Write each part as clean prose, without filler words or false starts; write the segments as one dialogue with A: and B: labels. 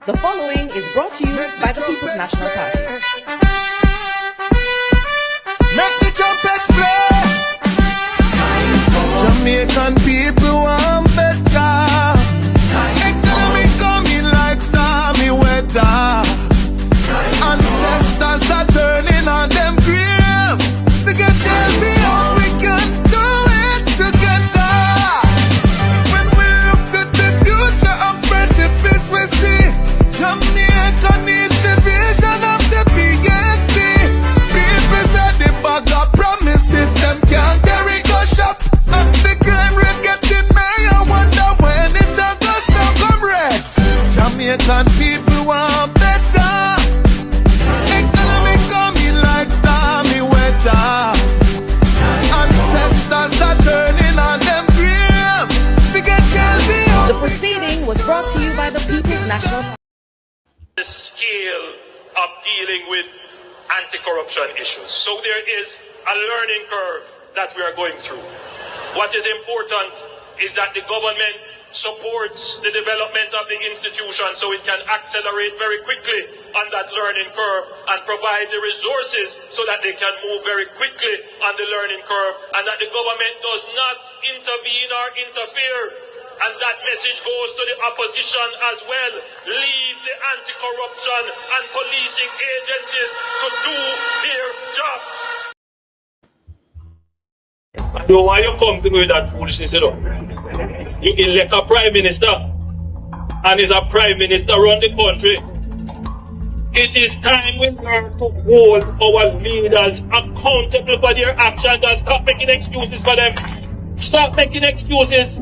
A: The following is brought to you by the People's National Party.
B: Make the trumpets play. Jamaican people want better. Economy coming like stormy weather. Ancestors are turning on them grave. To get champions, we can do it together. When we look at the future of precipice, we see Jamaica needs the vision of the PNP. People say the bag of promises, them can't carry go shop. And the crime rate getting higher, wonder when it does stop, comrades. Jamaican people want better. Economy coming like stormy weather. Ancestors are turning on them grave. To get champions.
A: The proceeding was brought to you by the People's National Party.
C: The scale of dealing with anti-corruption issues. So there is a learning curve that we are going through. What is important is that the government supports the development of the institution so it can accelerate very quickly on that learning curve and provide the resources so that they can move very quickly on the learning curve, and that the government does not intervene or interfere. And that message goes to the opposition as well. Leave the anti-corruption and policing agencies to do their jobs. I don't know why you come to me with that foolishness, you know. You elect a prime minister, and is a prime minister run the country. It is time we learn to hold our leaders accountable for their actions and stop making excuses for them. Stop making excuses.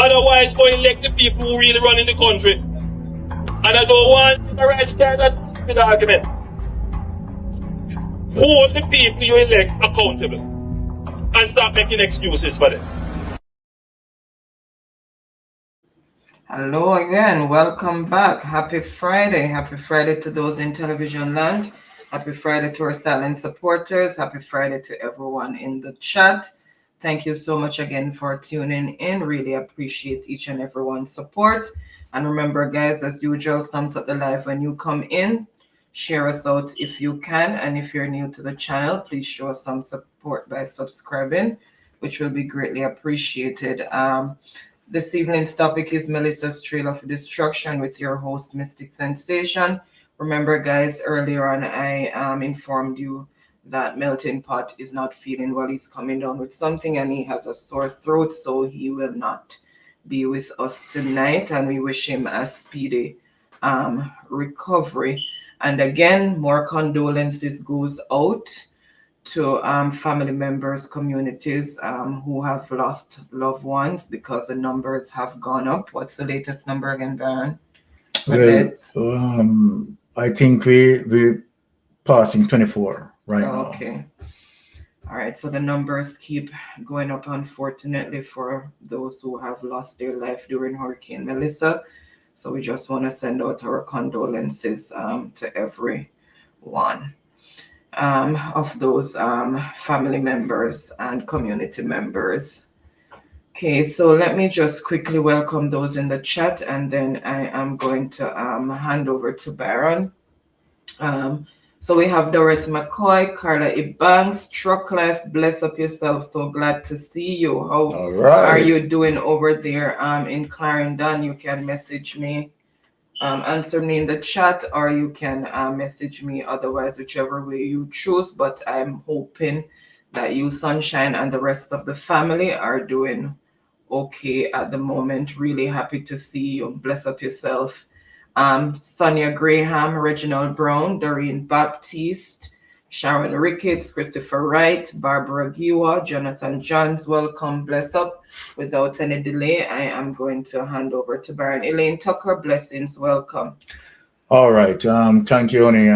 C: Otherwise, go elect the people who really run in the country. And I don't want the right side of the argument. Hold the people you elect accountable and stop making excuses for them.
D: Hello again, welcome back. Happy Friday. Happy Friday to those in television land. Happy Friday to our silent supporters. Happy Friday to everyone in the chat. Thank you so much again for tuning in. Really appreciate each and everyone's support. And remember, guys, as usual, thumbs up the live when you come in. Share us out if you can. And if you're new to the channel, please show us some support by subscribing, which will be greatly appreciated. This evening's topic is Melissa's Trail of Destruction with your host, Mystic Sensation. Remember, guys, earlier on I informed you that Melting Pot is not feeling well. He's coming down with something and he has a sore throat, so he will not be with us tonight, and we wish him a speedy recovery. And again, more condolences goes out to family members, communities who have lost loved ones, because the numbers have gone up. What's the latest number again, Baron?
E: Well, I think we're passing 24 right now.
D: Okay. All right. So the numbers keep going up, unfortunately, for those who have lost their life during Hurricane Melissa. So we just want to send out our condolences to everyone of those family members and community members. Okay, so let me just quickly welcome those in the chat, and then I am going to hand over to Baron. So we have Dorothy McCoy, Carla Ibanks, Truck Life, bless up yourself. So glad to see you. How are you doing over there in Clarendon? You can message me, answer me in the chat, or you can message me otherwise, whichever way you choose. But I'm hoping that you, Sunshine, and the rest of the family are doing okay at the moment. Really happy to see you. Bless up yourself. Sonia Graham, Reginald Brown, Doreen Baptiste, Sharon Ricketts, Christopher Wright, Barbara Giwa, Jonathan Johns, welcome, bless up. Without any delay, I am going to hand over to Baron. Elaine Tucker, blessings, welcome.
E: All right. Thank you, Oni,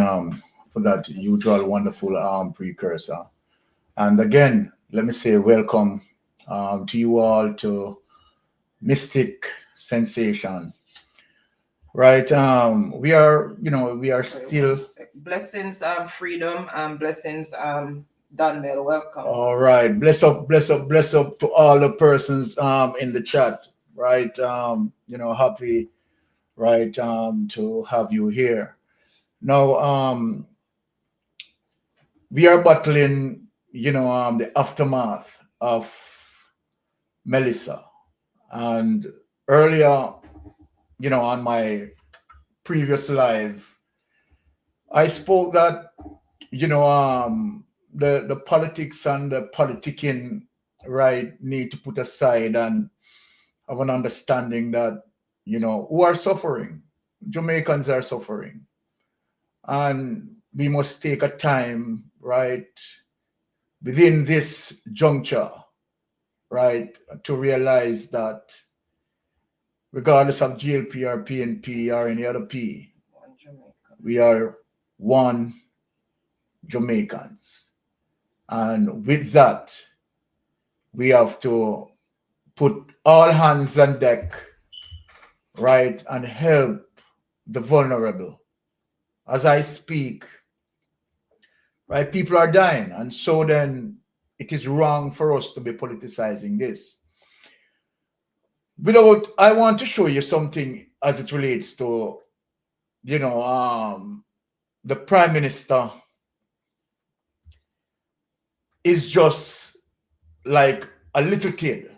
E: for that usual wonderful precursor. And again, let me say welcome to you all to Mystic Sensation. Right. We are still
D: blessings, freedom, blessings, Donmel, welcome.
E: All right. Bless up to all the persons in the chat. Right. Happy right, to have you here. Now, we are battling, the aftermath of Melissa. And earlier, on my previous live, I spoke that, the politics and the politicking, right, need to put aside and have an understanding that, who are suffering. Jamaicans are suffering. And we must take a time, right, within this juncture, right, to realize that regardless of GLP or PNP or any other P, we are one Jamaicans. And with that, we have to put all hands on deck, right, and help the vulnerable. As I speak, right, people are dying. And so then it is wrong for us to be politicizing this. I want to show you something as it relates to, the Prime Minister is just like a little kid,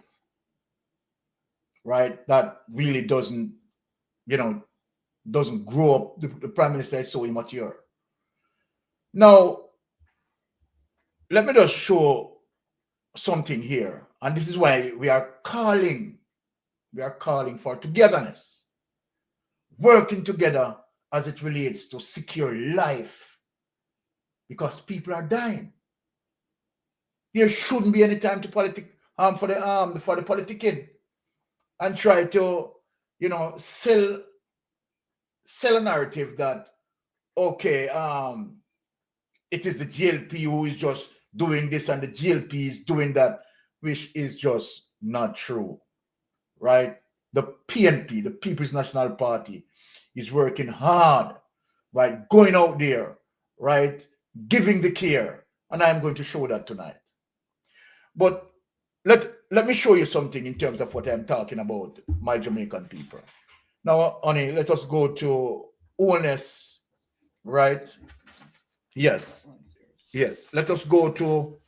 E: right? That really doesn't grow up. The Prime Minister is so immature. Now, let me just show something here. And this is why we are calling for togetherness, working together as it relates to secure life, because people are dying. There shouldn't be any time to for the politicking and try to, sell a narrative that, okay, it is the GLP who is just doing this and the GLP is doing that, which is just not true, right? The PNP, the People's National Party, is working hard, right? Going out there, right? Giving the care. And I'm going to show that tonight. But let me show you something in terms of what I'm talking about, my Jamaican people. Now, honey, let us go to wholeness, right? Yes. Let us go to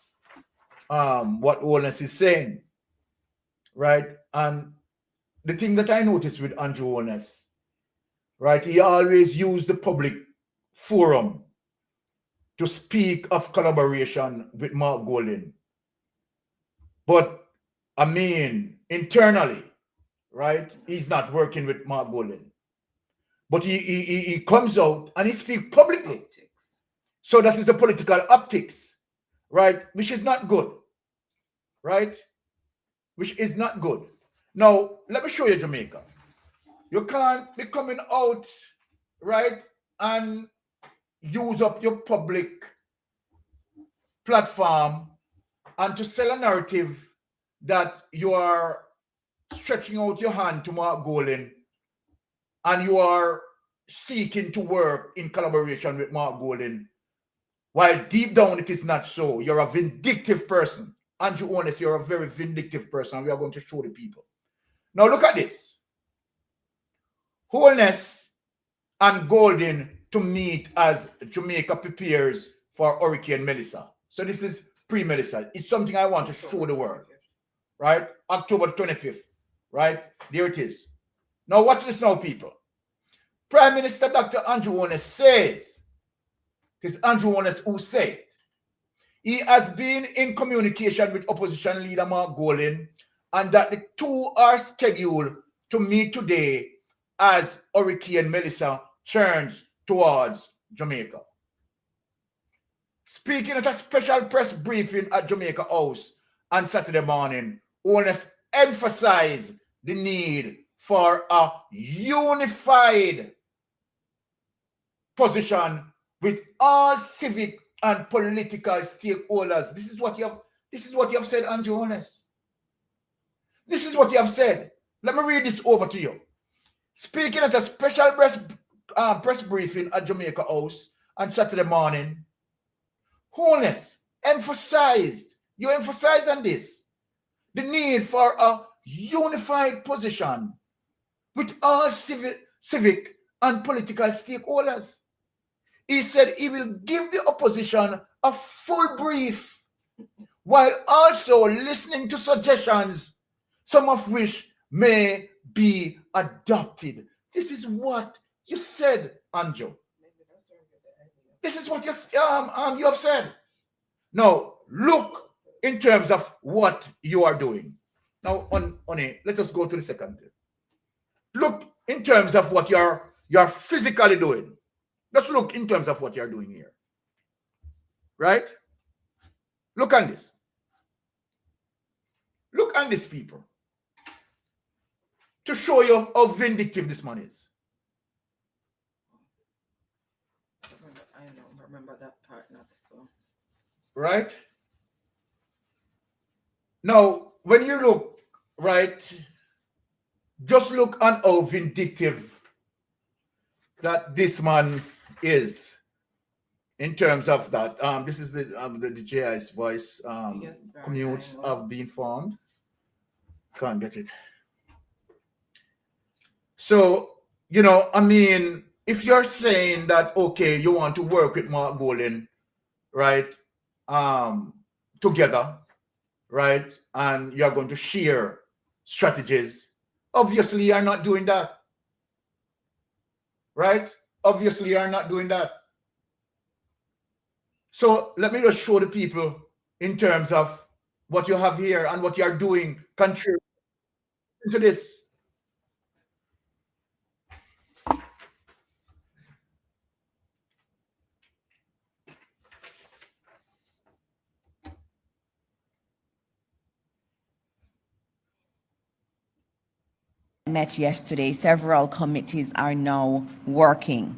E: what wholeness is saying, right? And the thing that I noticed with Andrew Wholeness, right? He always used the public forum to speak of collaboration with Mark Golding. But I mean, internally, right? He's not working with Mark Golding. But he comes out and he speaks publicly. So that is the political optics, right? Which is not good, right? Which is not good. Now, let me show you Jamaica. You can't be coming out, right, and use up your public platform and to sell a narrative that you are stretching out your hand to Mark Golding and you are seeking to work in collaboration with Mark Golding, while deep down it is not so. You're a vindictive person. Andrew Honest, you're a very vindictive person. We are going to show the people. Now look at this. Wholeness and Golding to meet as Jamaica prepares for Hurricane Melissa. So this is pre-Melissa. It's something I want to show the world, right? October 25th, right? There it is. Now watch this now, people. Prime Minister Dr. Andrew Honest says, it's Andrew Honest who said, he has been in communication with opposition leader Mark Golding and that the two are scheduled to meet today as Hurricane Melissa turns towards Jamaica. Speaking at a special press briefing at Jamaica House on Saturday morning, Honest emphasized the need for a unified position with all civic and political stakeholders. This is what you have said, Andrew Honest. This is what you have said. Let me read this over to you. Speaking at a special press briefing at Jamaica House on Saturday morning, Honest emphasized on this, the need for a unified position with all civic civic, and political stakeholders. He said he will give the opposition a full brief while also listening to suggestions, some of which may be adopted. This is what you said, Anjo. This is what you have said. Now, look in terms of what you are doing. Now, let us go to the second. Look in terms of what you're physically doing. Just look in terms of what you're doing here. Right? Look at this. Look at this, people. To show you how vindictive this man is.
D: I don't remember that part, not so.
E: Right? Now, when you look, right, just look at how vindictive that this man is in terms of that. This is the JI's voice.
D: Yes,
E: Commutes have been formed. Can't get it. So, you know, I mean, if you're saying that, okay, you want to work with Mark Golden, right, together, right, and you're going to share strategies, obviously you're not doing that, right? Obviously you're not doing that. So let me just show the people in terms of what you have here and what you're doing, contribute to this.
A: Met yesterday, several committees are now working.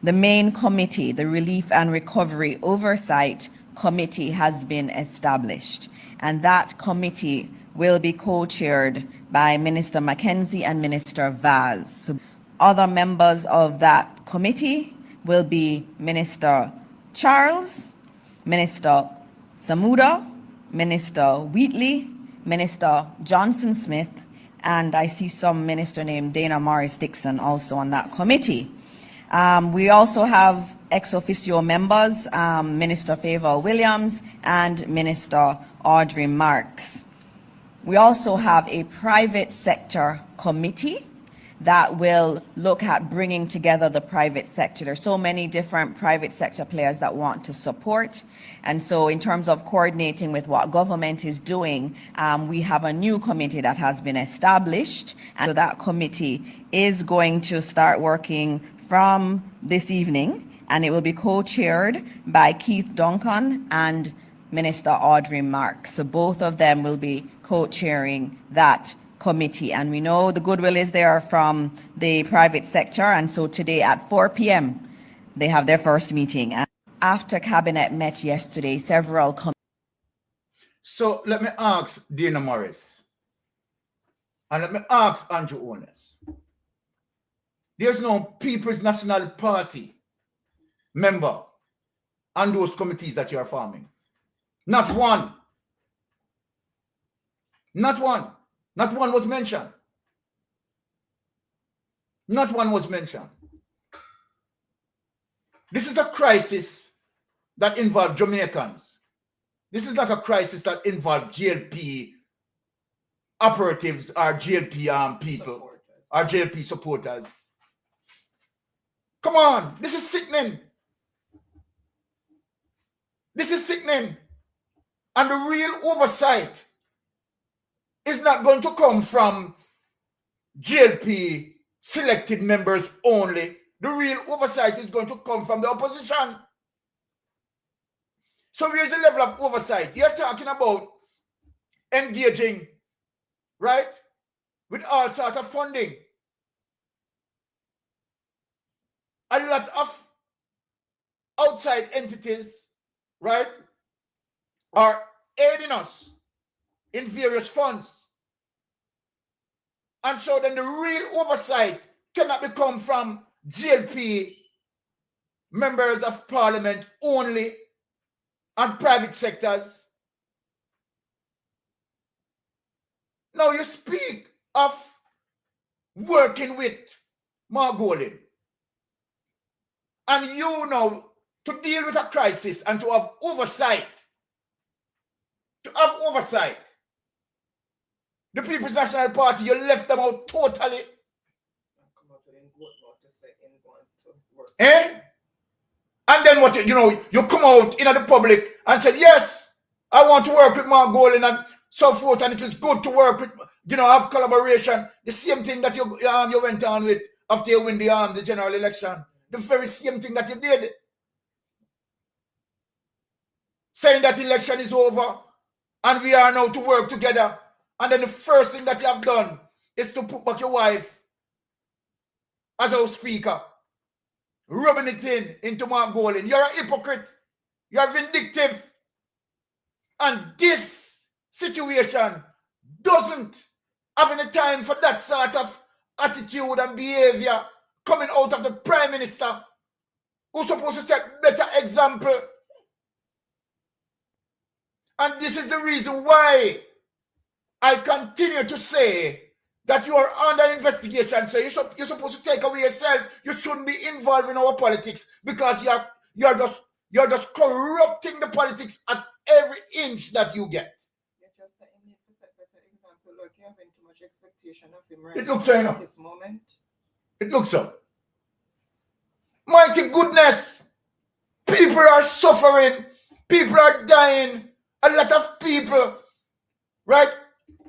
A: The main committee, the Relief and Recovery Oversight Committee, has been established, and that committee will be co-chaired by Minister Mackenzie and Minister Vaz. So other members of that committee will be Minister Charles, Minister Samuda, Minister Wheatley, Minister Johnson Smith, and I see some minister named Dana Morris Dixon also on that committee. We also have ex officio members, Minister Favour Williams and Minister Audrey Marks. We also have a private sector committee that will look at bringing together the private sector. There's so many different private sector players that want to support. And so in terms of coordinating with what government is doing, we have a new committee that has been established. And so that committee is going to start working from this evening, and it will be co-chaired by Keith Duncan and Minister Audrey Marks. So both of them will be co-chairing that committee, and we know the goodwill is there from the private sector, and so today at 4 p.m. they have their first meeting. And after Cabinet met yesterday, several
E: So let me ask Dana Morris, and let me ask Andrew Ones. There's no People's National Party member on those committees that you are forming. Not one. Not one. Not one was mentioned. Not one was mentioned. This is a crisis that involves Jamaicans. This is not a crisis that involves GLP operatives or GLP people or GLP supporters. Come on, this is sickening. This is sickening. And the real oversight is not going to come from GLP selected members only. The real oversight is going to come from the opposition. So here's the level of oversight. You're talking about engaging, right, with all sorts of funding. A lot of outside entities, right, are aiding us in various funds. And so then the real oversight cannot become from GLP members of parliament only and private sectors. Now you speak of working with Mark Golding. And you know, to deal with a crisis and to have oversight, the People's National Party, you left them out totally. Eh? And then what, you come out in the public and said, yes, I want to work with Mark Golding and so forth, and it is good to work with, have collaboration. The same thing that you went on with after you win the general election. The very same thing that you did. Saying that election is over and we are now to work together. And then the first thing that you have done is to put back your wife as our speaker, rubbing it into Mark Golding. You're a hypocrite. You're vindictive. And this situation doesn't have any time for that sort of attitude and behavior coming out of the Prime Minister, who's supposed to set better example. And this is the reason why I continue to say that you are under investigation. So you're supposed to take away yourself. You shouldn't be involved in our politics because you're just corrupting the politics at every inch that you get. It looks so, this moment. It looks so. Mighty goodness. People are suffering. People are dying. A lot of people, right,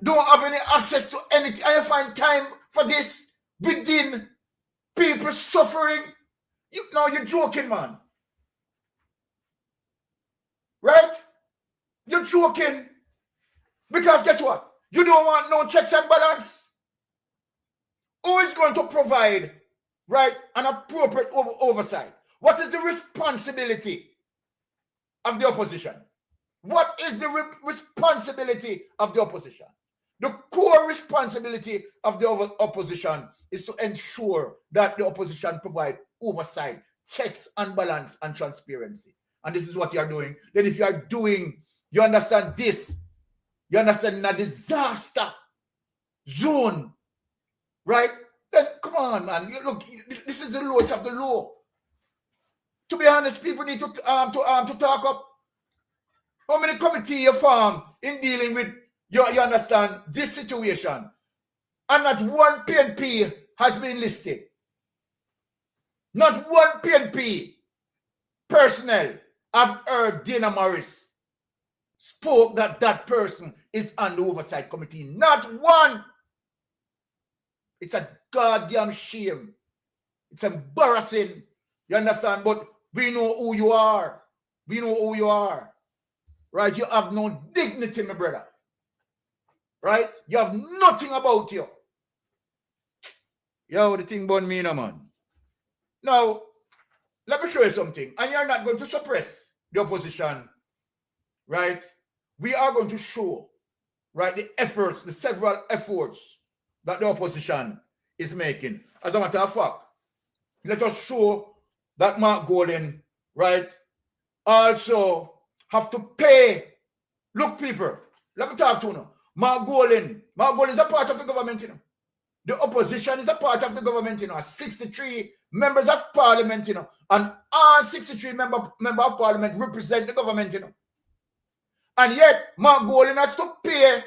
E: don't have any access to anything. And you find time for this within people suffering. You're joking, man. Right? You're joking. Because guess what? You don't want no checks and balance. Who is going to provide, right, an appropriate oversight? What is the responsibility of the opposition? What is the responsibility of the opposition? The core responsibility of the opposition is to ensure that the opposition provide oversight, checks and balance and transparency. And this is what you are doing. Then if you are doing, you understand this, you understand a disaster zone, right? Then come on, man. Look, this is the lowest of the low. To be honest, people need to talk up. How many committee you form in dealing with you understand this situation? And not one PNP has been listed. Not one PNP personnel have heard Dana Morris spoke that person is on the oversight committee. Not one. It's a goddamn shame. It's embarrassing. You understand? But we know who you are. We know who you are. Right? You have no dignity, my brother. Right? You have nothing about you. Yo, the thing about me, no, man. Now, let me show you something. And you're not going to suppress the opposition. Right? We are going to show, right, the efforts, the several efforts that the opposition is making. As a matter of fact, let us show that Mark Golding, right, also have to pay. Look, people, let me talk to you now. Mark Golding is a part of the government, you know. The opposition is a part of the government, you know. 63 members of parliament, you know. And all 63 members of parliament represent the government, you know. And yet, Mark Golding has to pay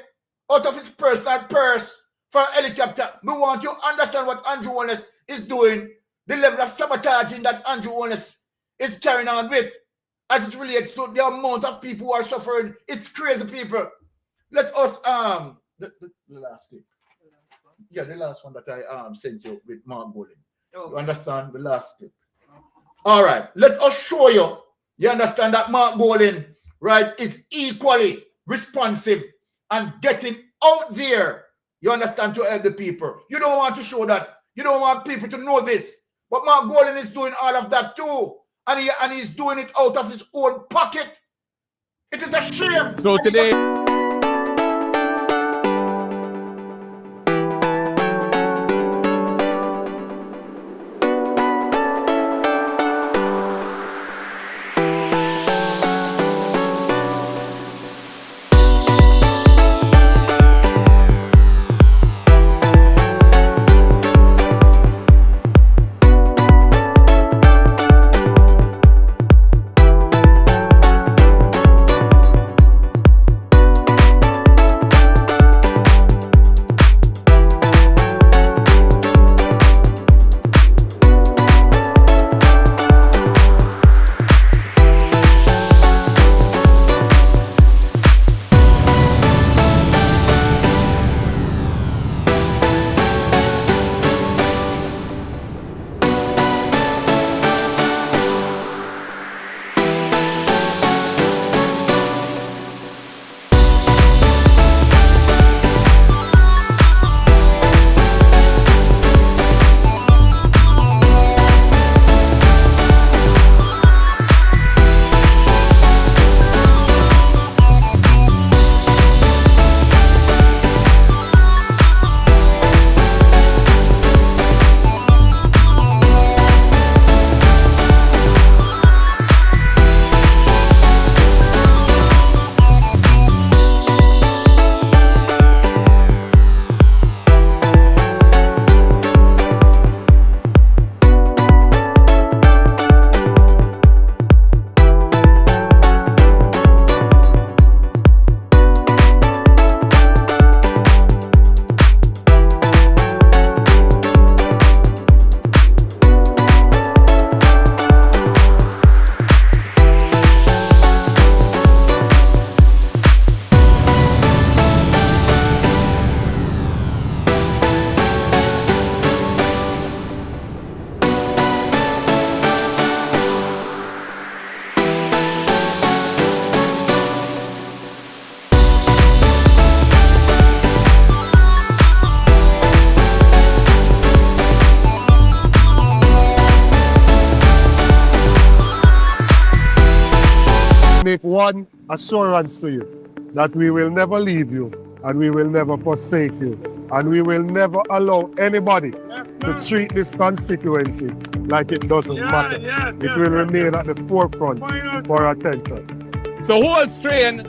E: out of his personal purse for an helicopter. We want you to understand what Andrew Holness is doing, the level of sabotaging that Andrew Holness is carrying on with, as it relates to the amount of people who are suffering. It's crazy, people. Let us the last thing. Yeah, the last one that I sent you with Mark Golding. Oh. You understand the last thing? All right. Let us show you. You understand that Mark Golding, right, is equally responsive and getting out there. You understand, to help the people. You don't want to show that. You don't want people to know this. But Mark Golding is doing all of that too. And he's doing it out of his own pocket. It is a shame.
F: So today... make one assurance to you that we will never leave you and we will never forsake you. And we will never allow anybody to treat this constituency like it doesn't matter. It will remain at the forefront for attention.
G: So hold straight,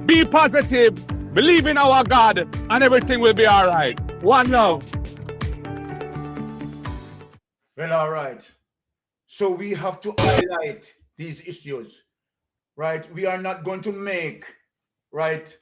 G: be positive, believe in our God, and everything will be all right. One love.
E: Well, all right. So we have to highlight these issues, right? We are not going to make, right,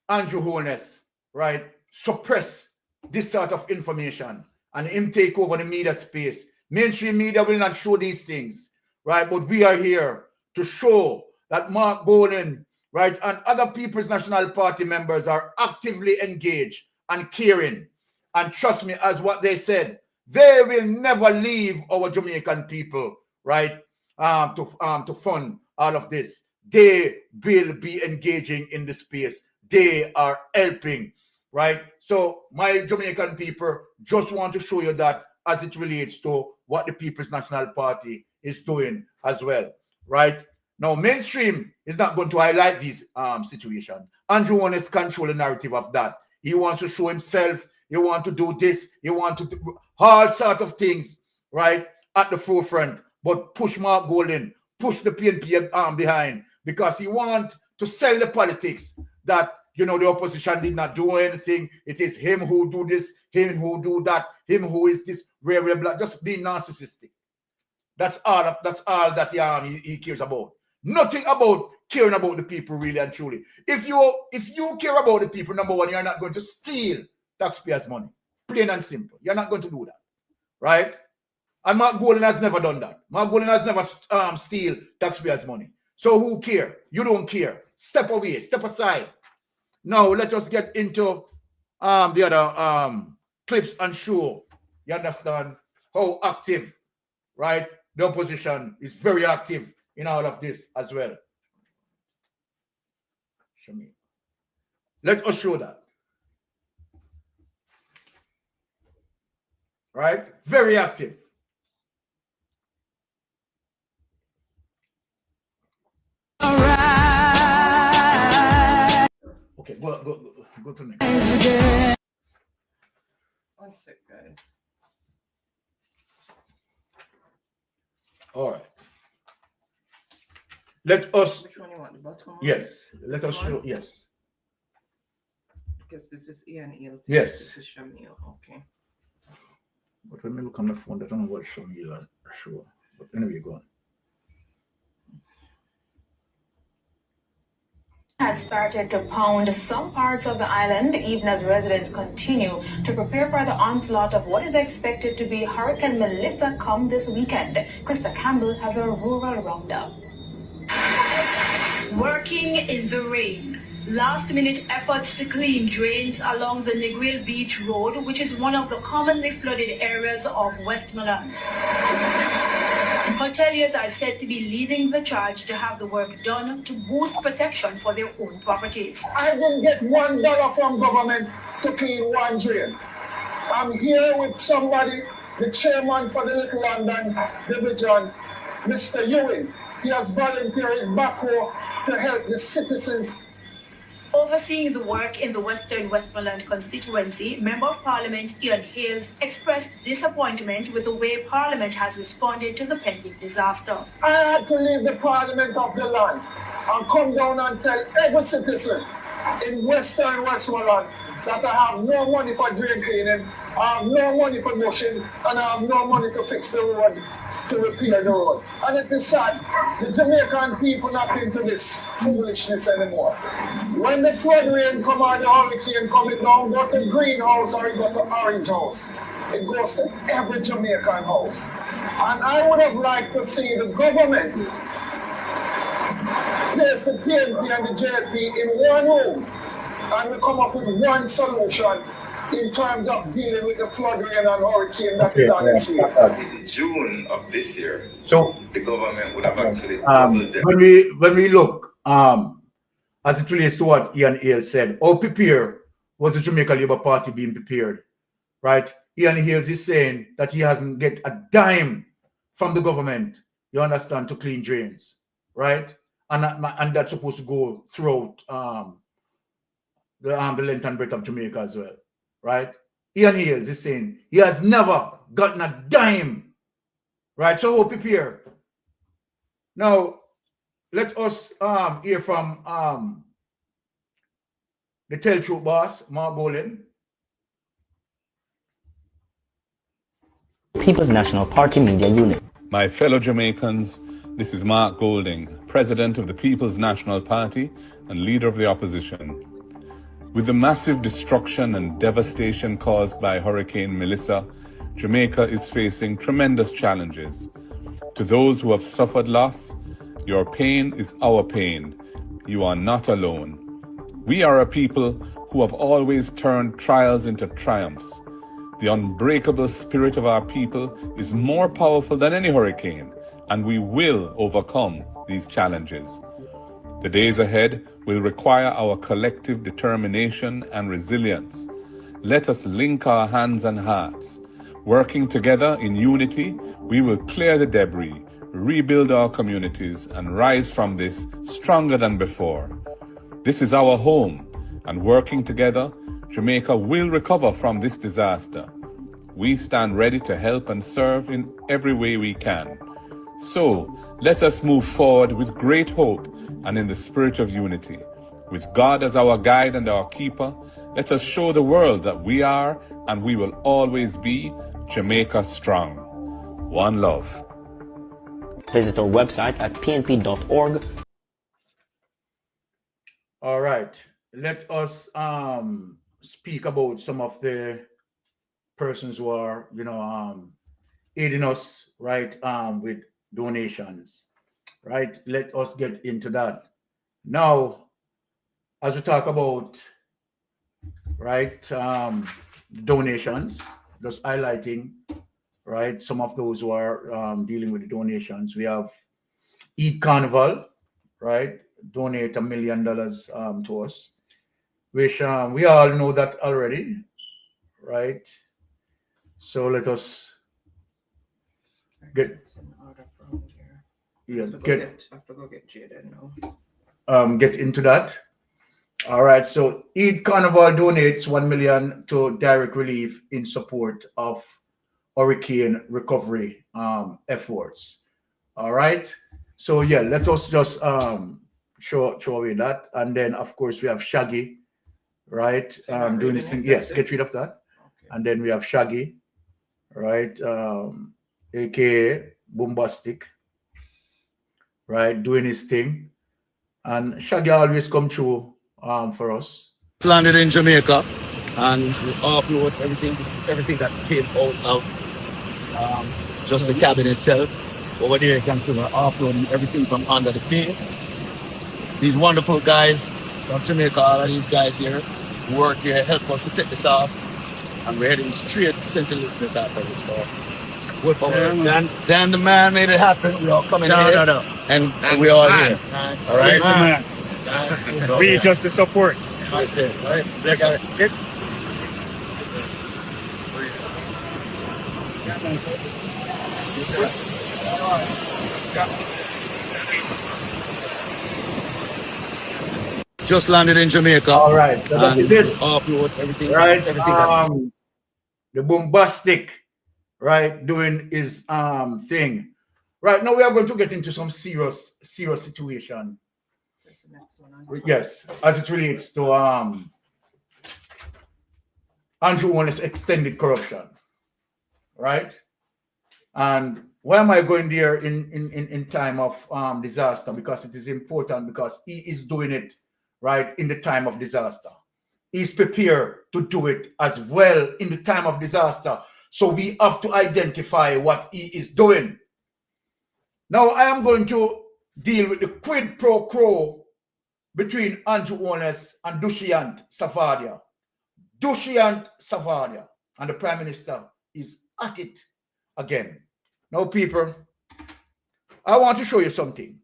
E: Andrew Holness, right, suppress this sort of information and him take over the media space. Mainstream media will not show these things, right? But we are here to show that Mark Golden, right, and other People's National Party members are actively engaged and caring. And trust me, as what they said, they will never leave our Jamaican people, right, to fund all of this. They will be engaging in the space. They are helping, right? So my Jamaican people just want to show you that as it relates to what the People's National Party is doing as well, right? Now, mainstream is not going to highlight these situations. Andrew wants to control the narrative of that. He wants to show himself. He wants to do this. He wants to do all sorts of things, right, at the forefront. But push Mark Golden, push the PNP behind, because he wants to sell the politics that, you know, the opposition did not do anything. It is him who do this, him who do that, him who is this, rare black, just being narcissistic. That's all that he cares about. Nothing about caring about the people, really and truly. If you care about the people, number one, you're not going to steal taxpayers' money. Plain and simple. You're not going to do that, right? And Mark Golden has never done that. Mark Golden has never steal taxpayers' money. So who care? You don't care. Step away. Step aside. Now let us get into the other clips and show. You understand how active, right? The opposition is very active in all of this as well. Show me. Let us show that. Right? Very active.
B: All right.
E: Okay, go to next.
D: One sec, guys.
E: All right. Let us.
D: Which one you want? The bottom one?
E: Yes. Let us show. Yes.
D: Because this is Ian Hill.
E: Yes.
D: This is Shamil. Okay.
E: But when we look on the phone, I don't know what Shamil are sure. But anyway, go on.
H: Has started to pound some parts of the island, even as residents continue to prepare for the onslaught of what is expected to be Hurricane Melissa come this weekend. Krista Campbell has a rural roundup. Working in the rain. Last-minute efforts to clean drains along the Negril Beach Road, which is one of the commonly flooded areas of Westmoreland. Hoteliers are said to be leading the charge to have the work done to boost protection for their own properties.
I: I didn't get $1 from government to clean one drain. I'm here with somebody, the chairman for the Little London Division, Mr. Ewing. He has volunteered his backhoe to help the citizens.
H: Overseeing the work in the Western Westmoreland constituency, Member of Parliament Ian Hales expressed disappointment with the way Parliament has responded to the pending disaster.
I: I had to leave the Parliament of the land and come down and tell every citizen in Western Westmoreland that I have no money for drain cleaning, I have no money for washing, and I have no money to fix the road, to repair the road. And it is sad, the Jamaican people not into this foolishness anymore. When the flood rain come or the hurricane come, it don't go to greenhouse or it go to orange house. It goes to every Jamaican house. And I would have liked to see the government place the PNP and the JP in one room and we come up with one solution in terms of dealing with the flood rain and hurricane that is on its way.
J: In June of this year,
E: So
J: the government would have actually
E: when we look as it relates to what Ian Hales said, how prepared was the Jamaica Labour Party being prepared, right? Ian Hales is saying that he hasn't get a dime from the government, you understand, to clean drains, right? and that's supposed to go throughout the length and breadth of Jamaica as well, right? Ian Hales is saying he has never gotten a dime, right? So we'll prepare. Now, let us hear from the Tell Truth boss, Mark Golding.
K: People's National Party Media Unit.
G: My fellow Jamaicans, this is Mark Golding, President of the People's National Party and Leader of the Opposition. With the massive destruction and devastation caused by Hurricane Melissa, Jamaica is facing tremendous challenges. To those who have suffered loss, your pain is our pain. You are not alone. We are a people who have always turned trials into triumphs. The unbreakable spirit of our people is more powerful than any hurricane, and we will overcome these challenges. The days ahead will require our collective determination and resilience. Let us link our hands and hearts. Working together in unity, we will clear the debris, rebuild our communities, and rise from this stronger than before. This is our home, and working together, Jamaica will recover from this disaster. We stand ready to help and serve in every way we can. So, let us move forward with great hope and in the spirit of unity. With God as our guide and our keeper, let us show the world that we are and we will always be Jamaica strong. One love.
K: Visit our website at pnp.org.
E: All right. Let us speak about some of the persons who are, aiding us, right, with donations, right? Let us get into that. Now, as we talk about, right, donations, just highlighting, right, some of those who are dealing with the donations. We have Eid Carnival, right, donate $1 million to us, which we all know that already, right? So let us get get into that. All right, so Eid Carnival donates $1 million to direct relief in support of hurricane recovery efforts. All right, so yeah, let us just show away that, and then of course we have Shaggy, right, doing this thing. Yes, get rid of that. Okay. And then we have Shaggy, right, aka Bombastic, right, doing his thing, and Shaggy always come through for us.
L: Landed in Jamaica, and we offload everything that came out of just the cabin itself. Over there you can see we're offloading everything from under the plane. These wonderful guys from Jamaica, all of these guys here work here, help us to take this off, and we're heading straight to St. Elizabeth after this. So Dan the man made it happen. We all coming here, and we all here. All right,
F: We just the support.
L: Right there, right? Let's get. Just landed in Jamaica.
E: All right, so that's it.
L: Offload everything.
E: Right,
L: everything.
E: The Bombastic, right, doing his thing. Right now, we are going to get into some serious situation. Yes, as it relates to Andrew Warner's extended corruption, right? And why am I going there in time of disaster? Because it is important, because he is doing it right in the time of disaster. He's prepared to do it as well in the time of disaster. So we have to identify what he is doing. Now I am going to deal with the quid pro quo between Andrew Holness and Dushyant Savadia. Dushyant Savadia and the Prime Minister is at it again. Now, people, I want to show you something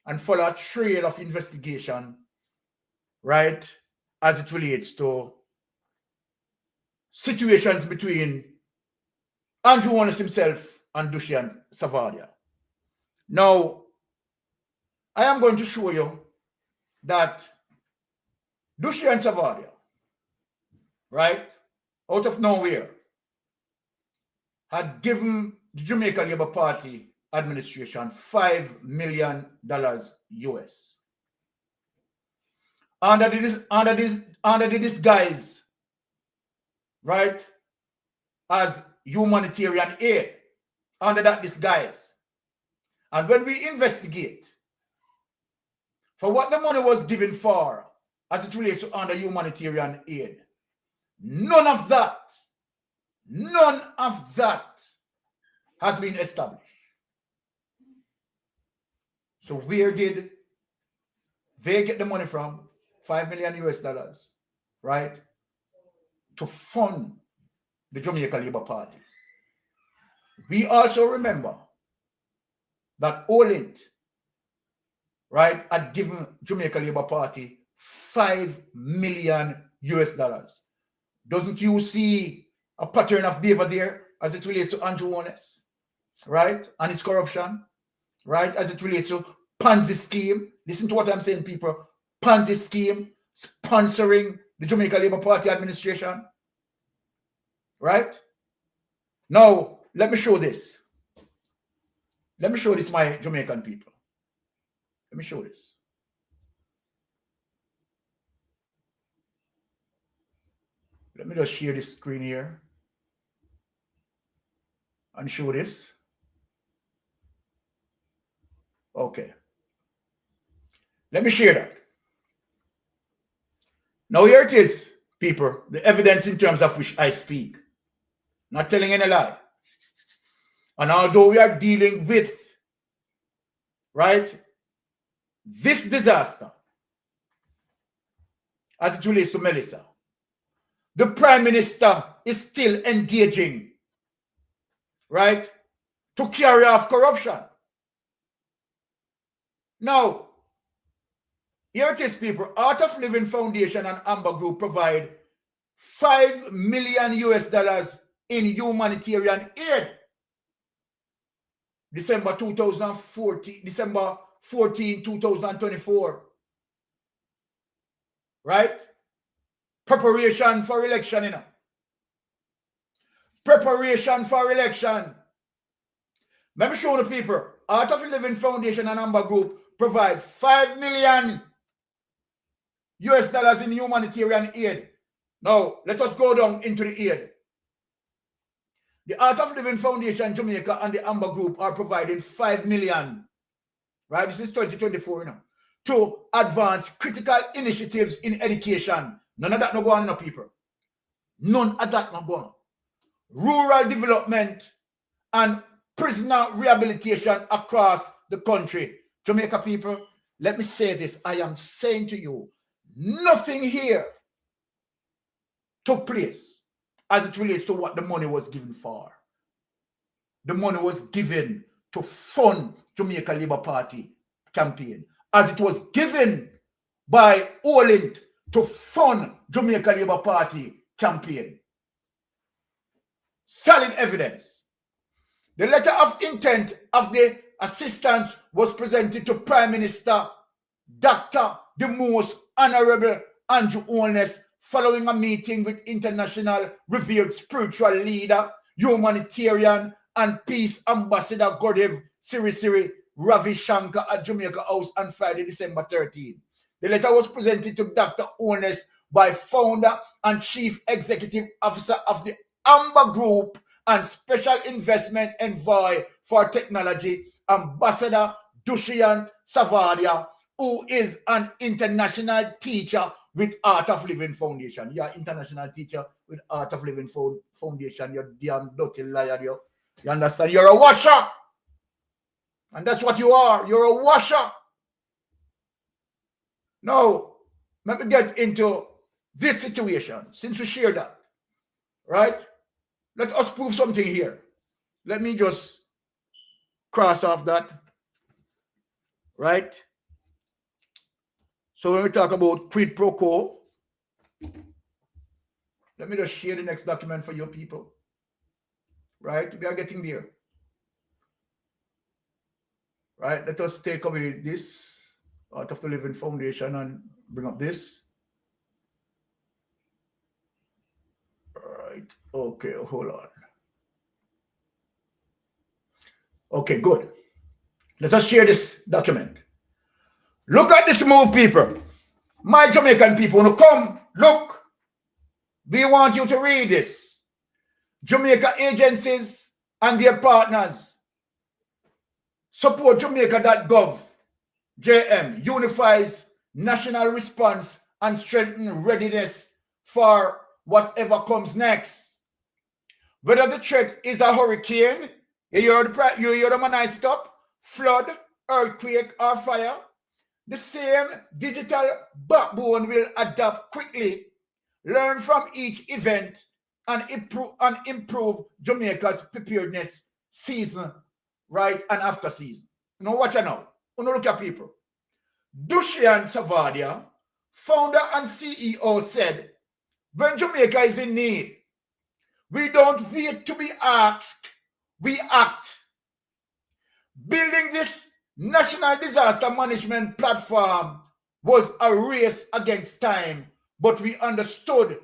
E: and follow a trail of investigation, right, as it relates to situations between Andrew Holness himself and Dushyant Savadia. Now, I am going to show you that Dushi and Savadia, right, out of nowhere, had given the Jamaica Labour Party administration $5 million US. Under the disguise, right, as humanitarian aid, under that disguise. And when we investigate for what the money was given for as it relates to under humanitarian aid, none of that has been established. So where did they get the money from? $5 million US, right, to fund the Jamaica Labour Party. We also remember that Olint, right, had given Jamaica Labour Party $5 million US. Doesn't you see a pattern of behavior there as it relates to Andrew Honest, right, and his corruption, right, as it relates to Ponzi scheme? Listen to what I'm saying, people. Ponzi scheme, sponsoring the Jamaica Labour Party administration, right? Now, let me show this. Let me show this, my Jamaican people. Let me show this. Let me just share this screen here and show this. Okay. Let me share that. Now here it is, people, the evidence in terms of which I speak. Not telling any lie. And although we are dealing with, right, this disaster as it relates to Melissa, the Prime Minister is still engaging, right, to carry off corruption. Now, here it is, people. Art of Living Foundation and Amber Group provide $5 million US in humanitarian aid. December 14, 2024. Right? Preparation for election, you know. Preparation for election. Let me show the people. Art of Living Foundation and Amber Group provide $5 million US in humanitarian aid. Now, let us go down into the aid. The Art of Living Foundation Jamaica and the Amber Group are providing $5 million, right? This is 2024, you know, to advance critical initiatives in education. None of that no go on, no, people. None of that no go on. Rural development and prisoner rehabilitation across the country. Jamaica people, let me say this. I am saying to you, nothing here took place as it relates to what the money was given for. The money was given to fund Jamaica Labour Party campaign, as it was given by Olint to fund Jamaica Labour Party campaign. Solid evidence. The letter of intent of the assistance was presented to Prime Minister Dr. the Most Honorable Andrew Honest following a meeting with international revered spiritual leader, humanitarian and peace ambassador Gurdev Siri Ravi Shankar at Jamaica House on Friday, December 13. The letter was presented to Dr. Honest by founder and chief executive officer of the Amber Group and special investment envoy for technology, Ambassador Dushyant Savadia, who is an international teacher with Art of Living Foundation. You're an international teacher with Art of Living Foundation. You're damn dirty liar. You understand? You're a washer. And that's what you are. You're a washer. Now, let me get into this situation. Since we shared that, right? Let us prove something here. Let me just cross off that, right? So when we talk about quid pro quo, let me just share the next document for your people, right? We are getting there, right? Let us take away this. Art of the Living Foundation and bring up this. Right. Okay, hold on. Okay, good. Let us share this document. Look at this move, people. My Jamaican people, who come, look. We want you to read this. Jamaica agencies and their partners support Jamaica.gov. JM unifies national response and strengthen readiness for whatever comes next. Whether the threat is a hurricane, you hear the man I stop, flood, earthquake, or fire, the same digital backbone will adapt quickly, learn from each event, and improve Jamaica's preparedness season, right, and after season. You know what you know? You know, look at people. Dushian Savadia, founder and CEO, said, when Jamaica is in need, we don't wait to be asked, we act. Building this national disaster management platform was a race against time, but we understood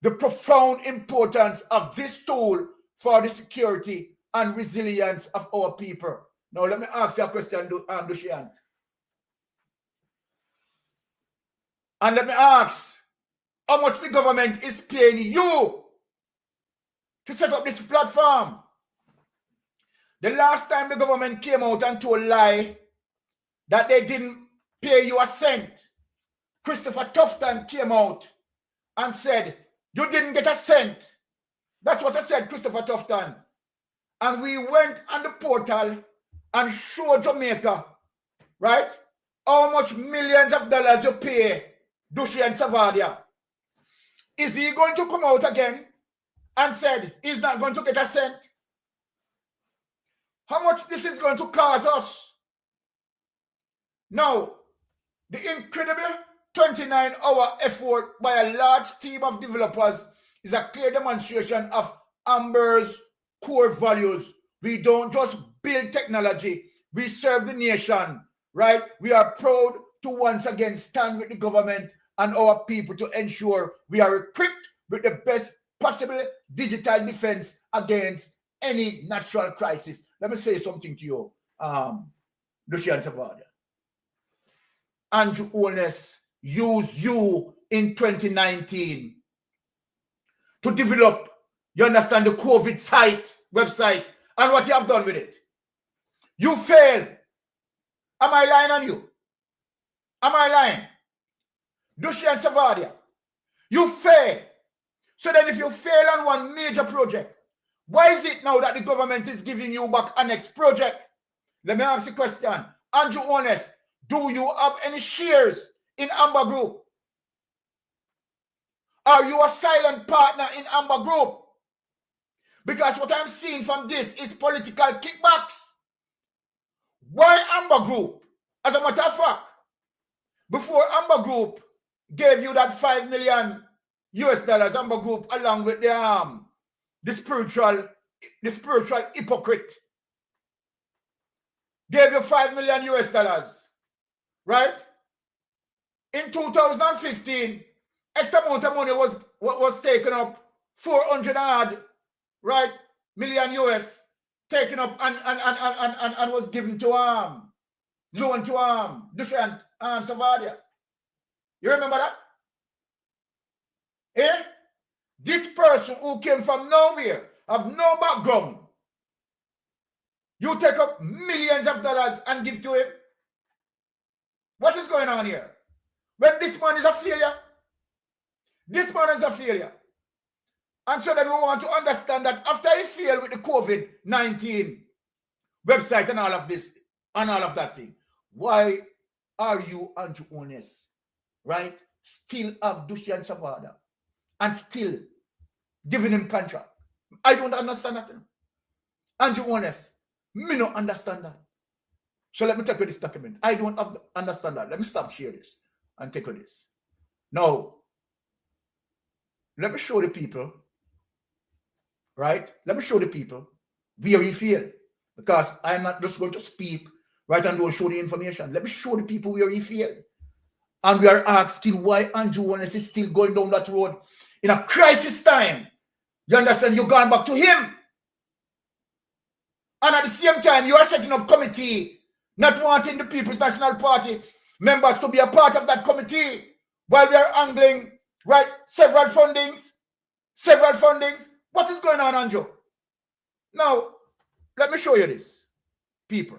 E: the profound importance of this tool for the security and resilience of our people. Now, let me ask you a question, Dushian. And let me ask, how much the government is paying you to set up this platform? The last time the government came out and told a lie that they didn't pay you a cent, Christopher Tufton came out and said, you didn't get a cent. That's what I said, Christopher Tufton. And we went on the portal and showed Jamaica, right, how much millions of dollars you pay Dushi and Savadia. Is he going to come out again and said he's not going to get a cent? How much this is going to cost us? Now, the incredible 29-hour effort by a large team of developers is a clear demonstration of Amber's core values. We don't just build technology, we serve the nation, right? We are proud to once again stand with the government and our people to ensure we are equipped with the best possible digital defense against any natural crisis. Let me say something to you, Lucian Savadia. Andrew Holness used you in 2019 to develop, you understand, the COVID website, and what you have done with it. You failed. Am I lying on you? Am I lying? Dushian Savadia, you failed. So then if you fail on one major project, why is it now that the government is giving you back a next project? Let me ask the question. Andrew Honest, do you have any shares in Amber Group? Are you a silent partner in Amber Group? Because what I'm seeing from this is political kickbacks. Why Amber Group? As a matter of fact, before Amber Group gave you that $5 million US, Amber Group, along with the spiritual hypocrite, gave you $5 million US, right? In 2015, X amount of money was taken up, 400 odd, right, million US, taken up and was given to loan to different Savadia. You remember that? Eh? This person who came from nowhere, have no background, you take up millions of dollars and give to him. What is going on here? When this man is a failure, this man is a failure. And so then we want to understand that after he failed with the COVID-19 website and all of this, and all of that thing, why are you, Andrew Honest, right, still have Dushian Savada and still giving him contract? I don't understand that. Andrew Honest, me don't understand that. So let me take you this document. I don't understand that. Let me stop share this and take you this. Now, let me show the people, right? Let me show the people where we feel. Because I'm not just going to speak right, and don't show the information. Let me show the people where he failed. And we are asking why Andrew Wallace is still going down that road in a crisis time. You understand? You're going back to him. And at the same time, you are setting up committee, not wanting the People's National Party members to be a part of that committee while we are angling, right, several fundings. What is going on, Andrew? Now, let me show you this, people.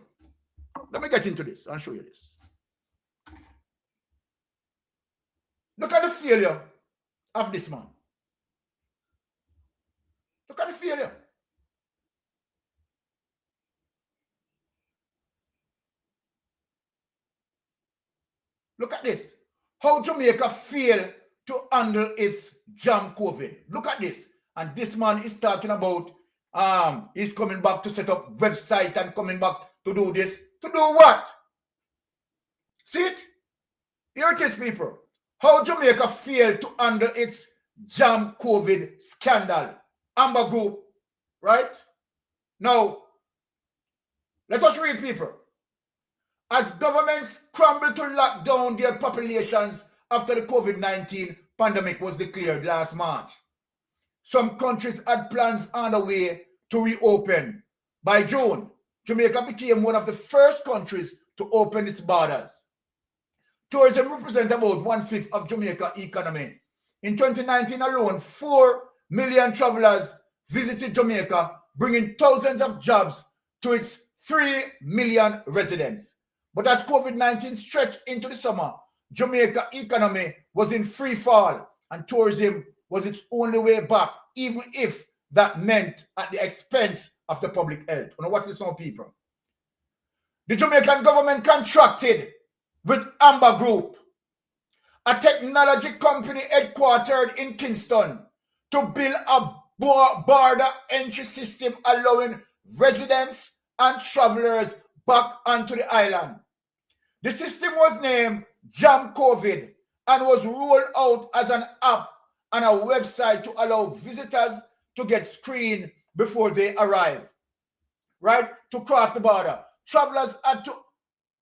E: Let me get into this and show you this. Look at the failure of this man. Look at the failure. Look at this. How Jamaica failed to handle its jam COVID. Look at this. And this man is talking about he's coming back to set up website and coming back to do this. To do what? See it? Here it is, people. How Jamaica failed to handle its jam COVID scandal. Amber Group, right? Now, let us read, people. As governments scramble to lock down their populations after the COVID-19 pandemic was declared last March, some countries had plans on the way to reopen. By June, Jamaica became one of the first countries to open its borders. Tourism represents about 1/5 of Jamaica's economy. In 2019 alone, 4 million travelers visited Jamaica, bringing thousands of jobs to its 3 million residents. But as COVID-19 stretched into the summer, Jamaica's economy was in free fall and tourism was its only way back, even if that meant at the expense of the public health. You know what is now, people? The Jamaican government contracted with Amber Group, a technology company headquartered in Kingston, to build a border entry system allowing residents and travelers back onto the island. The system was named Jam COVID and was rolled out as an app and a website to allow visitors to get screened before they arrive, right, to cross the border. Travelers had to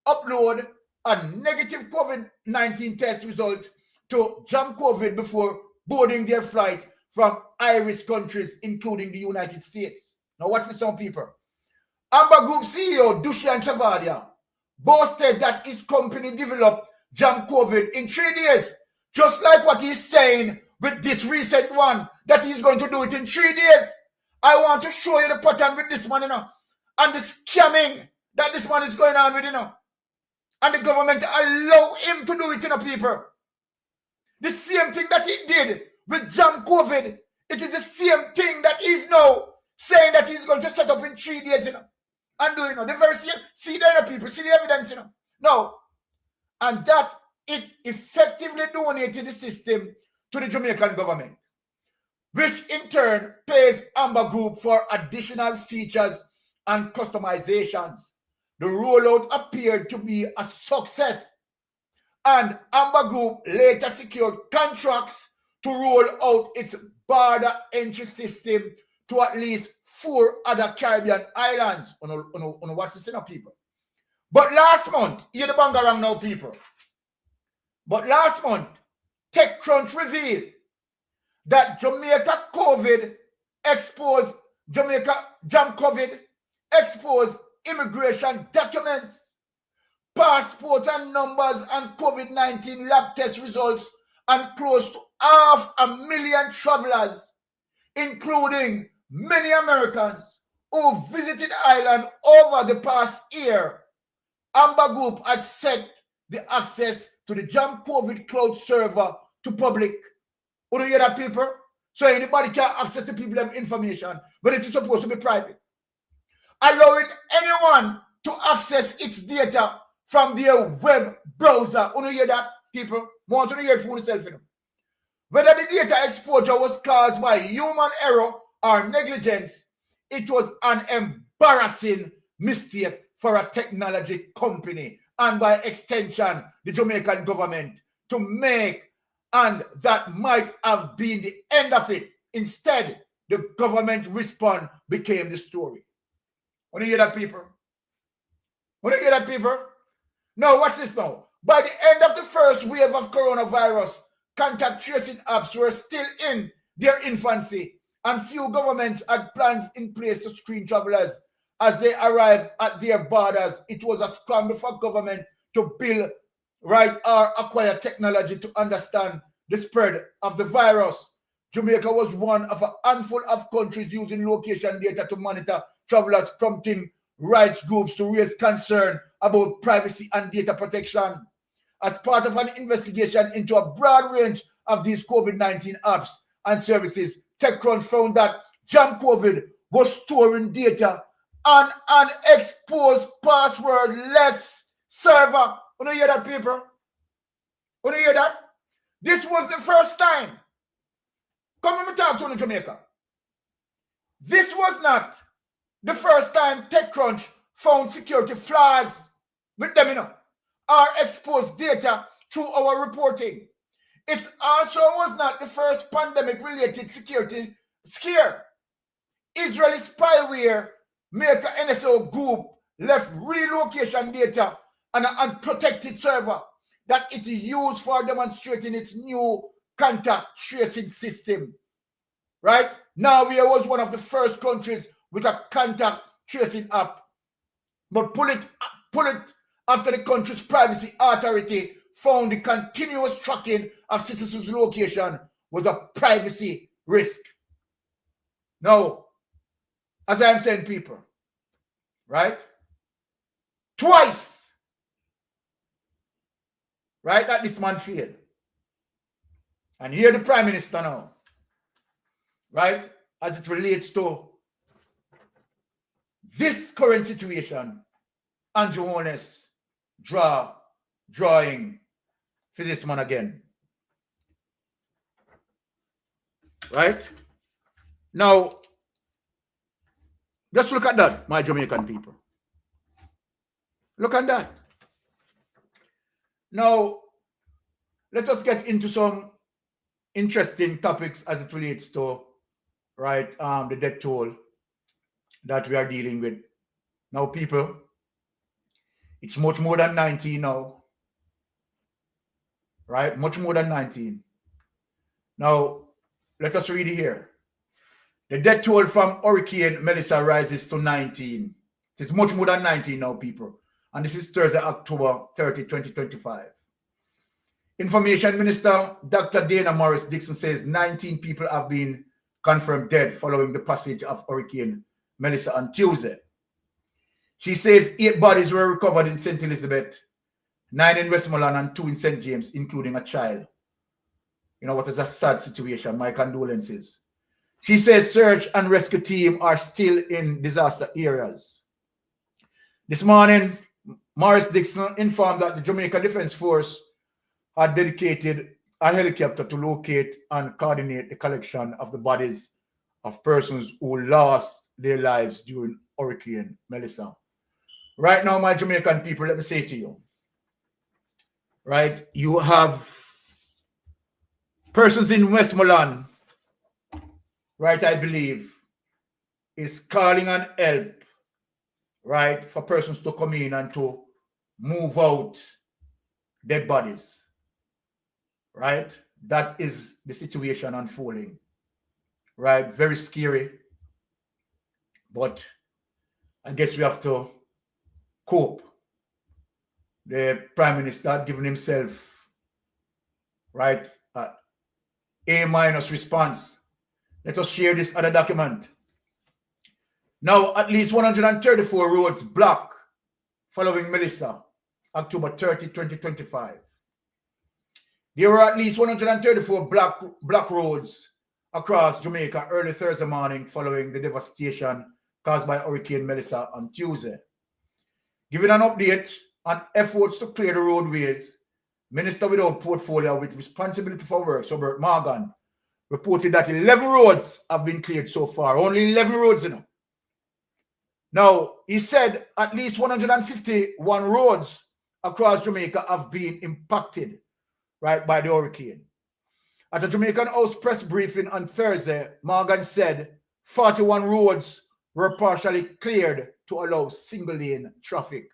E: upload a negative COVID-19 test result to Jam COVID before boarding their flight from high-risk countries, including the United States. Now watch this, some people. Amber Group CEO Dushan Chavadia boasted that his company developed Jam COVID in 3 days, just like what he's saying with this recent one, that he's going to do it in 3 days. I want to show you the pattern with this man, and the scamming that this man is going on with, and the government allow him to do it, people. The same thing that he did with Jam COVID, it is the same thing that he's now saying that he's going to set up in 3 days, and do, the very same. See there, people, see the evidence, No. And that it effectively donated the system to the Jamaican government, which in turn pays Amber Group for additional features and customizations. The rollout appeared to be a success, and Amber Group later secured contracts to roll out its border entry system to at least 4 other Caribbean islands. What's this, people? But last month, hear the bangarang now, people. But last month, TechCrunch revealed that Jamaica Jam COVID exposed immigration documents, passport and numbers, and COVID-19 lab test results, and close to 500,000 travelers, including many Americans who visited the island over the past year. Amber Group had set the access to the Jam COVID cloud server to public. You hear that, people? So anybody can access the people information, but it is supposed to be private. Allowing anyone to access its data from their web browser. You hear that, people? Want to hear it for yourself. Whether the data exposure was caused by human error or negligence, it was an embarrassing mistake for a technology company and by extension the Jamaican government to make, and that might have been the end of it. Instead, the government response became the story. Want to hear that, people? Want to hear that, people? Now, watch this now. By the end of the first wave of coronavirus, contact tracing apps were still in their infancy, and few governments had plans in place to screen travelers as they arrive at their borders. It was a scramble for government to build, right, or acquire technology to understand the spread of the virus. Jamaica was one of a handful of countries using location data to monitor travelers, prompting rights groups to raise concern about privacy and data protection. As part of an investigation into a broad range of these COVID-19 apps and services, TechCrunch found that JamCovid was storing data on an exposed password-less server. You hear that, people? You hear that? This was the first time. Come and talk to you in Jamaica. This was not the first time TechCrunch found security flaws with them, or exposed data through our reporting. It also was not the first pandemic-related security scare. Israeli spyware maker NSO Group left relocation data on an unprotected server that it used for demonstrating its new contact tracing system. Right? Norway was one of the first countries with a contact tracing app. But pull it after the country's privacy authority found the continuous tracking of citizens' location was a privacy risk. Now, as I am saying, people, right? Twice, right, that this man failed. And here the Prime Minister now, right, as it relates to this current situation, Andrew Holness drawing for this man again. Right? Now, just look at that, my Jamaican people. Look at that. Now, let us get into some interesting topics as it relates to, right, the death toll that we are dealing with. Now, people, it's much more than 19 now. Right? Much more than 19. Now, let us read it here. The death toll from Hurricane Melissa rises to 19. It is much more than 19 now, people. And this is Thursday, October 30, 2025. Information Minister Dr. Dana Morris Dixon says 19 people have been confirmed dead following the passage of Hurricane Melissa on Tuesday. She says 8 bodies were recovered in St. Elizabeth, 9 in Westmoreland, and 2 in St. James, including a child. You know what is a sad situation. My condolences. She says search and rescue team are still in disaster areas. This morning, Morris Dixon informed that the Jamaica Defense Force had dedicated a helicopter to locate and coordinate the collection of the bodies of persons who lost their lives during Hurricane Melissa. Right now, my Jamaican people, let me say to you, right, you have persons in Westmoreland, right, I believe, is calling on help, right, for persons to come in and to move out dead bodies, right? That is the situation unfolding, right? Very scary, but I guess we have to cope. The Prime Minister had given himself, right, A- response. Let us share this other document. Now, at least 134 roads blocked following Melissa, October 30, 2025. There were at least 134 block roads across Jamaica early Thursday morning following the devastation caused by Hurricane Melissa on Tuesday. Giving an update on efforts to clear the roadways, Minister without portfolio with responsibility for works, Robert Morgan, reported that 11 roads have been cleared so far. Only 11 roads, you know. Now, he said at least 151 roads across Jamaica have been impacted, right, by the hurricane. At a Jamaican House press briefing on Thursday, Morgan said 41 roads were partially cleared to allow single-lane traffic,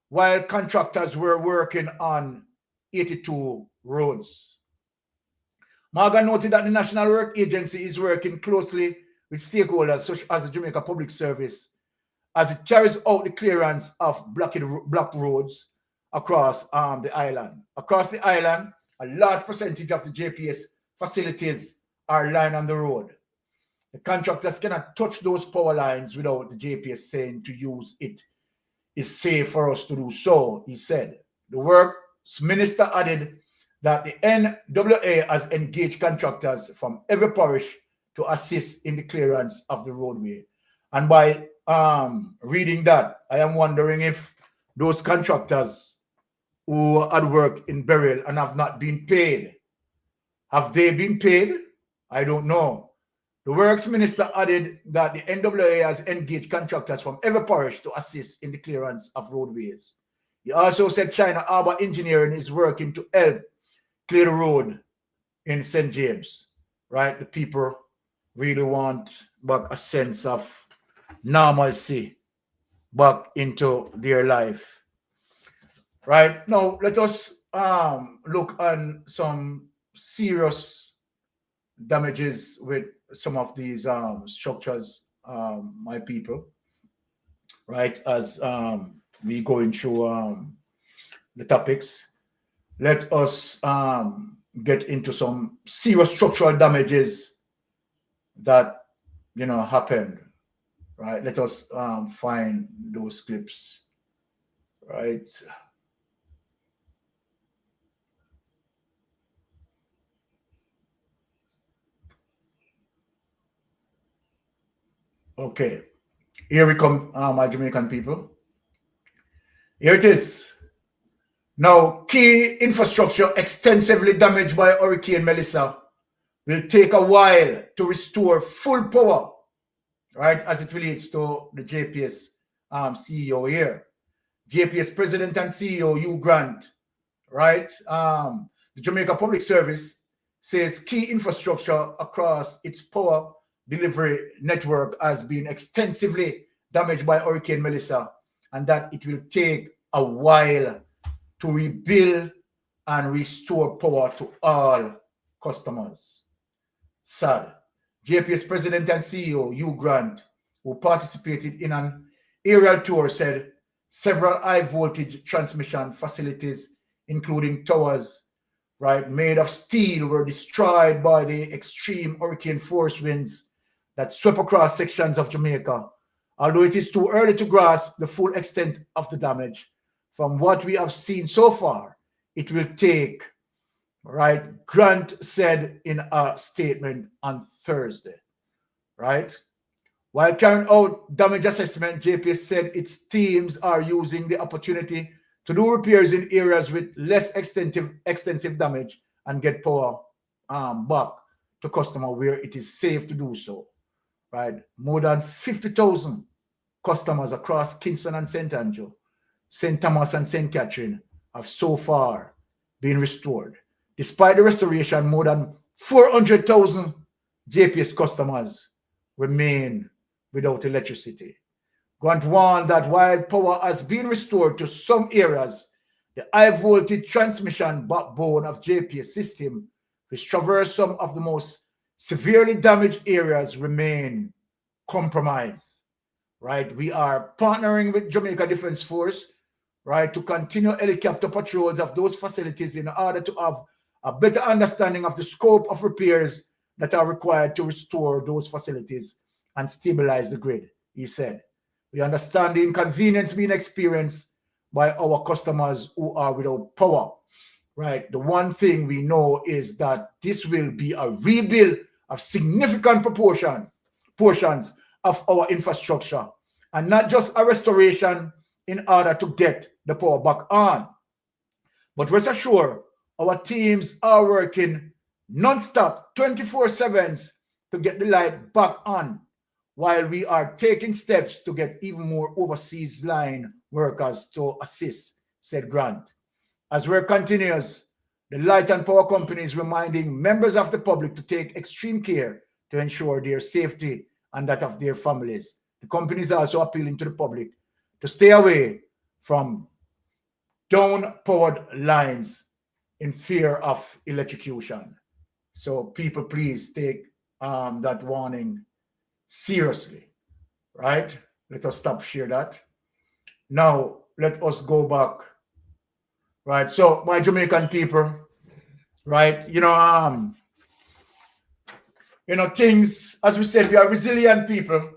E: while contractors were working on 82 roads. Morgan noted that the National Work Agency is working closely with stakeholders such as the Jamaica Public Service as it carries out the clearance of blocked roads across the island. Across the island, a large percentage of the JPS facilities are lying on the road. The contractors cannot touch those power lines without the JPS saying to use it is safe for us to do so, he said. The Works Minister added that the NWA has engaged contractors from every parish to assist in the clearance of the roadway. And by reading that, I am wondering if those contractors who had worked in burial and have not been paid, have they been paid? I don't know. The Works Minister added that the NWA has engaged contractors from every parish to assist in the clearance of roadways. He also said China Harbour Engineering is working to help clear the road in St. James, right? The people really want back a sense of normalcy back into their life. Right? Now, let us look on some serious damages with some of these structures, my people, right? As we going through the topics, let us get into some serious structural damages that, you know, happened, right? Let us find those clips, right? Okay, here we come, my Jamaican people. Here it is. Now, key infrastructure extensively damaged by Hurricane Melissa will take a while to restore full power, right, as it relates to the JPS CEO here. JPS President and CEO Hugh Grant, right? The Jamaica Public Service says key infrastructure across its power delivery network has been extensively damaged by Hurricane Melissa, and that it will take a while to rebuild and restore power to all customers. Sad. JPS President and CEO Hugh Grant, who participated in an aerial tour, said several high voltage transmission facilities, including towers, right, made of steel, were destroyed by the extreme hurricane force winds that swept across sections of Jamaica. Although it is too early to grasp the full extent of the damage, from what we have seen so far, it will take, right, Grant said in a statement on Thursday, right? While carrying out damage assessment, JPS said its teams are using the opportunity to do repairs in areas with less extensive damage and get power back to customer where it is safe to do so, right? More than 50,000 customers across Kingston and St. Andrew, St. Thomas and St. Catherine have so far been restored. Despite the restoration, more than 400,000 JPS customers remain without electricity. Grant warned that while power has been restored to some areas, the high voltage transmission backbone of JPS system, which traverse some of the most severely damaged areas, remain compromised. Right? We are partnering with Jamaica Defense Force, right, to continue helicopter patrols of those facilities in order to have a better understanding of the scope of repairs that are required to restore those facilities and stabilize the grid, he said. We understand the inconvenience being experienced by our customers who are without power, right? The one thing we know is that this will be a rebuild of significant portions of our infrastructure, and not just a restoration in order to get the power back on. But rest assured, our teams are working non-stop, 24/7 to get the light back on, while we are taking steps to get even more overseas line workers to assist, said Grant. As work continues, the light and power company is reminding members of the public to take extreme care to ensure their safety and that of their families. The company is also appealing to the public to stay away from down-powered lines in fear of electrocution. So people, please take that warning seriously, right? Let us stop share that. Now, let us go back, right? So my Jamaican people, right? Things, as we said, we are resilient people,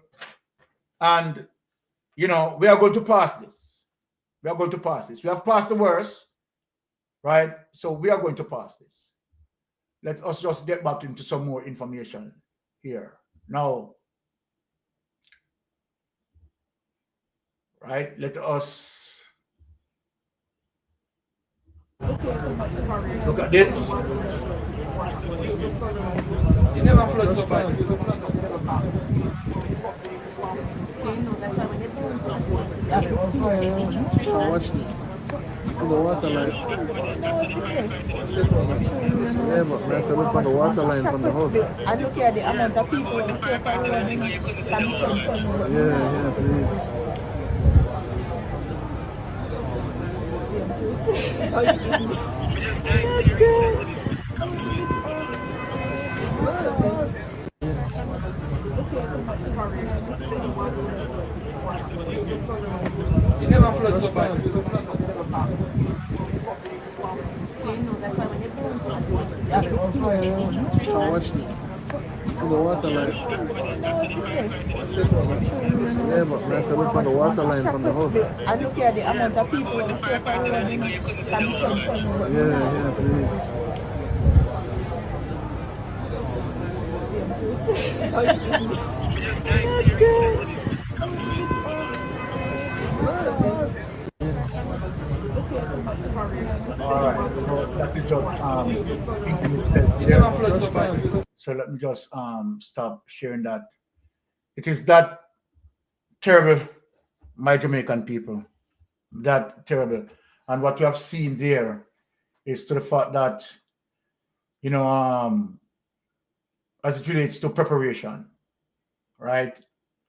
E: and we are going to pass this. We are going to pass this. We have passed the worst, right? So we are going to pass this. Let us just get back into some more information here. Now, right? Let us look at this.
B: You never flood so bad.
F: Watch this. See the water line. Yeah, but I said look on the water line from the house.
M: I look at the amount of people who say
F: Yeah, see.
B: You never flood so bad.
F: Watch this. See the water line. Yeah, but I said look on the water line from the house.
M: I look at the amount of people who say
F: Yeah, see.
E: All right, so let me just stop sharing that. It is that terrible, my Jamaican people, that terrible. And what we have seen there is to the fact that, as it relates to preparation, right,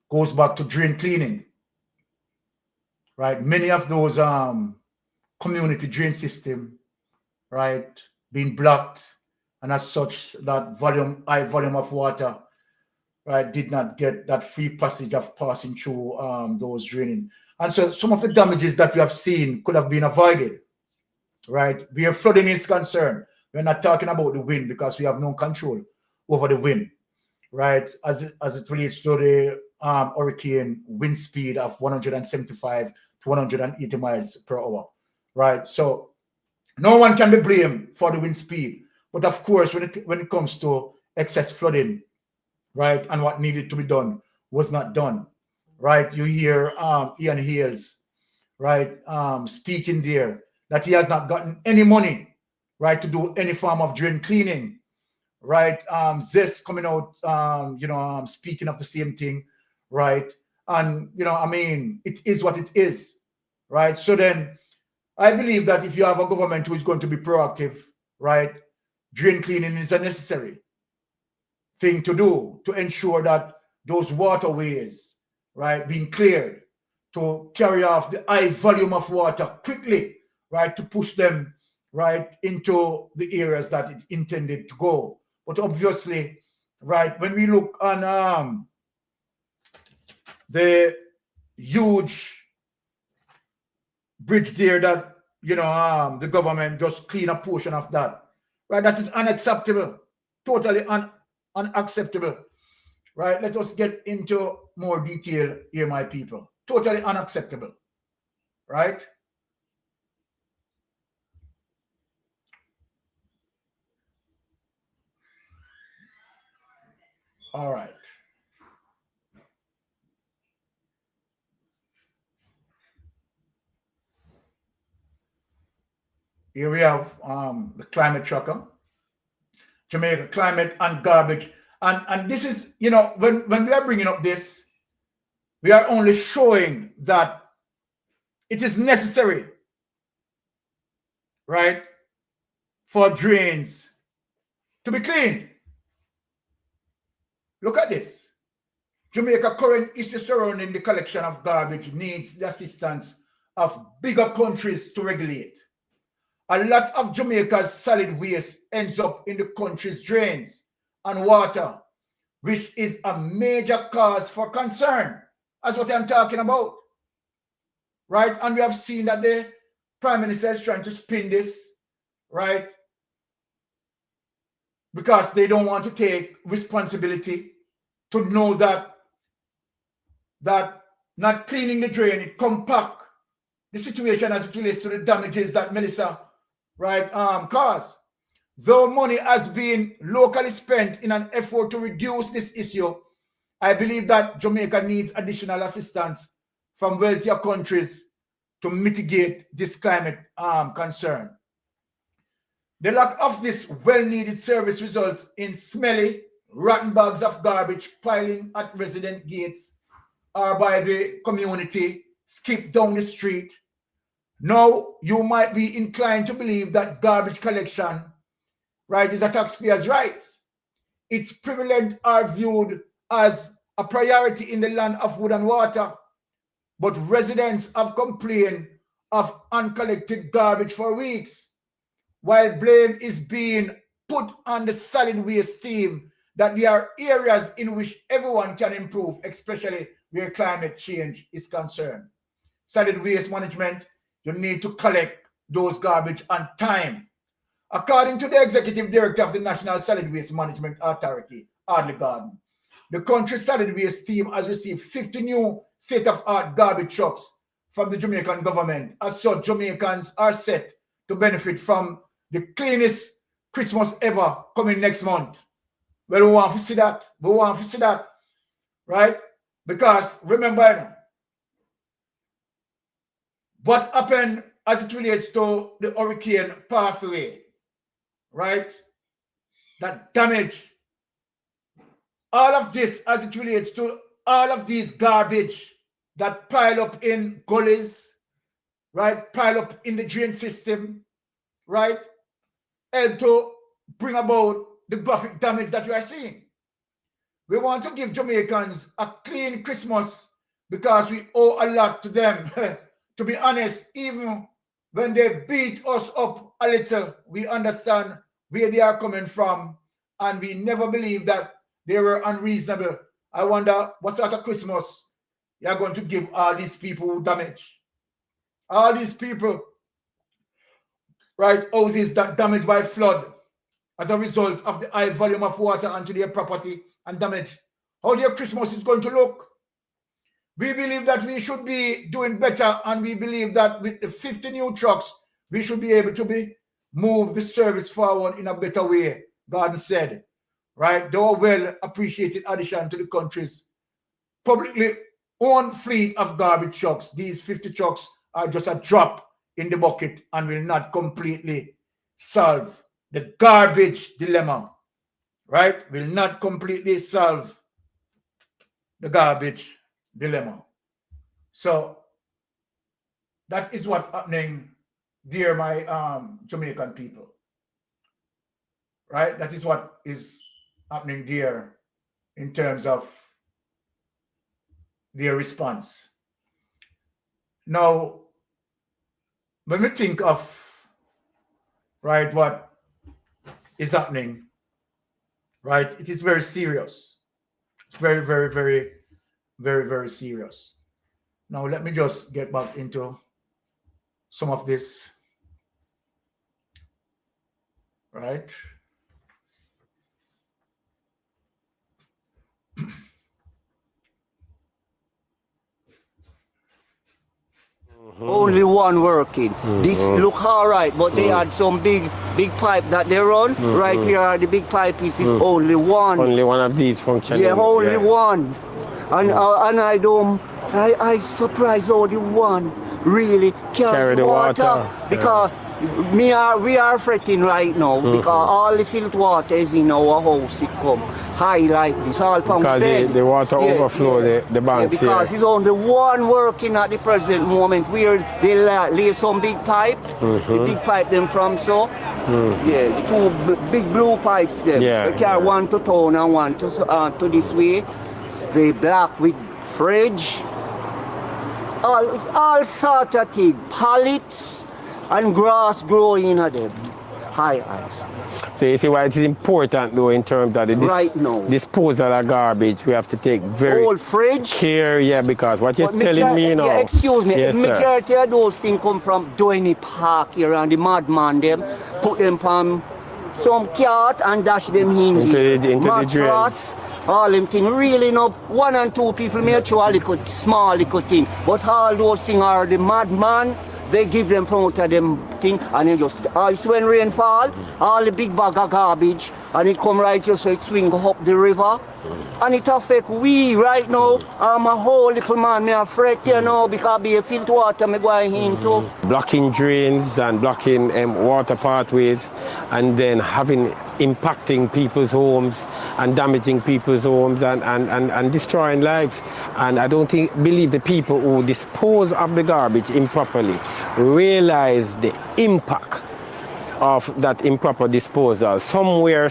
E: goes back to drain cleaning, right? Many of those community drain system, right, being blocked, and as such, that high volume of water, right, did not get that free passage of passing through those draining. And so some of the damages that we have seen could have been avoided, right? Where flooding is concerned, we're not talking about the wind because we have no control over the wind, right? As it relates to the hurricane wind speed of 175 to 180 miles per hour, right? So no one can be blamed for the wind speed. But of course, when it comes to excess flooding, right, and what needed to be done was not done, right? You hear Ian Hales, right, speaking there that he has not gotten any money, right, to do any form of drain cleaning, right? This coming out, speaking of the same thing, right? And, it is what it is, right? So then I believe that if you have a government who is going to be proactive, right, drain cleaning is a necessary thing to do to ensure that those waterways, right, being cleared to carry off the high volume of water quickly, right, to push them, right, into the areas that it intended to go. But obviously, right, when we look on the huge bridge there that, the government just clean a portion of that, right, that is unacceptable, totally unacceptable, right? Let us get into more detail here, my people. Totally unacceptable, right? All right. Here we have the climate tracker, Jamaica climate and garbage. And this is, when we are bringing up this, we are only showing that it is necessary, right, for drains to be cleaned. Look at this. Jamaica current issue surrounding the collection of garbage needs the assistance of bigger countries to regulate. A lot of Jamaica's solid waste ends up in the country's drains and water, which is a major cause for concern. That's what I'm talking about. Right? And we have seen that the Prime Minister is trying to spin this, right? Because they don't want to take responsibility to know that not cleaning the drain, it compact the situation as it relates to the damages that Melissa, right, caused. Though money has been locally spent in an effort to reduce this issue, I believe that Jamaica needs additional assistance from wealthier countries to mitigate this climate concern. The lack of this well-needed service results in smelly, rotten bags of garbage piling at resident gates or by the community, skip down the street. Now, you might be inclined to believe that garbage collection, right, is a taxpayer's right. Its prevalent are viewed as a priority in the land of wood and water, but residents have complained of uncollected garbage for weeks, while blame is being put on the solid waste team that there are areas in which everyone can improve, especially where climate change is concerned. Solid waste management, you need to collect those garbage on time. According to the Executive Director of the National Solid Waste Management Authority, Audley Garden, the country's solid waste team has received 50 new state-of-art garbage trucks from the Jamaican government. As such, Jamaicans are set to benefit from the cleanest Christmas ever coming next month. Well, we want to see that. We want to see that, right? Because remember, what happened as it relates to the hurricane pathway, right? That damage. All of this as it relates to all of these garbage that pile up in gullies, right? Pile up in the drain system, right? Help to bring about the graphic damage that we are seeing. We want to give Jamaicans a clean Christmas because we owe a lot to them. To be honest, even when they beat us up a little, we understand where they are coming from, and we never believe that they were unreasonable. I wonder what sort of Christmas you are going to give all these people who damage. All these people, right, houses that damaged by flood as a result of the high volume of water onto their property and damage. How their Christmas is going to look. We believe that we should be doing better, and we believe that with the 50 new trucks, we should be able to move the service forward in a better way, God said. Right? They are well appreciated addition to the country's publicly owned fleet of garbage trucks. These 50 trucks are just a drop in the bucket and will not completely solve the garbage dilemma. Right? Will not completely solve the garbage dilemma. So that is what's happening, dear my Jamaican people. Right? That is what is happening there in terms of their response. Now, when we think of, right, what is happening, right, it is very serious. It's very, very, very, very, very serious. Now, let me just get back into some of this, right?
N: Only one working. This look all right, but they had some big pipe that they run. Right here, the big pipe is only one.
O: Only one of these functioning.
N: Yeah, only one. And I surprised only one really carry the water. Because we are fretting right now because all the filth water is in our house. It come high like this, all from
O: because the water overflow the banks
N: because it's only one working at the present moment where they lay some big pipe, the big pipe them from so. Yeah, the two big blue pipes them. They carry one to town and one to this way. They black with fridge. all sort of things, pallets and grass growing in them. High ice.
O: So you see why it is important though in terms of the
N: right now.
O: disposal of garbage. We have to take very
N: old fridge
O: care, yeah, because what you're telling me now.
N: Yeah, excuse me,
O: yes,
N: majority of those things come from Downey Park here and the madman them put them from some cart and dash them into the mattress. All them things really no 1 and 2 people may throw a little small little thing, but all those things are the madman. They give them from out of them thing and it just when rain fall, all the big bag of garbage and it come right here so it swing up the river. And it affect we right now. I'm a whole little man, me afraid you know because be a filter water me going into.
O: Blocking drains and blocking water pathways and then impacting people's homes and damaging people's homes and destroying lives. And I don't believe the people who dispose of the garbage improperly realize the impact of that improper disposal somewhere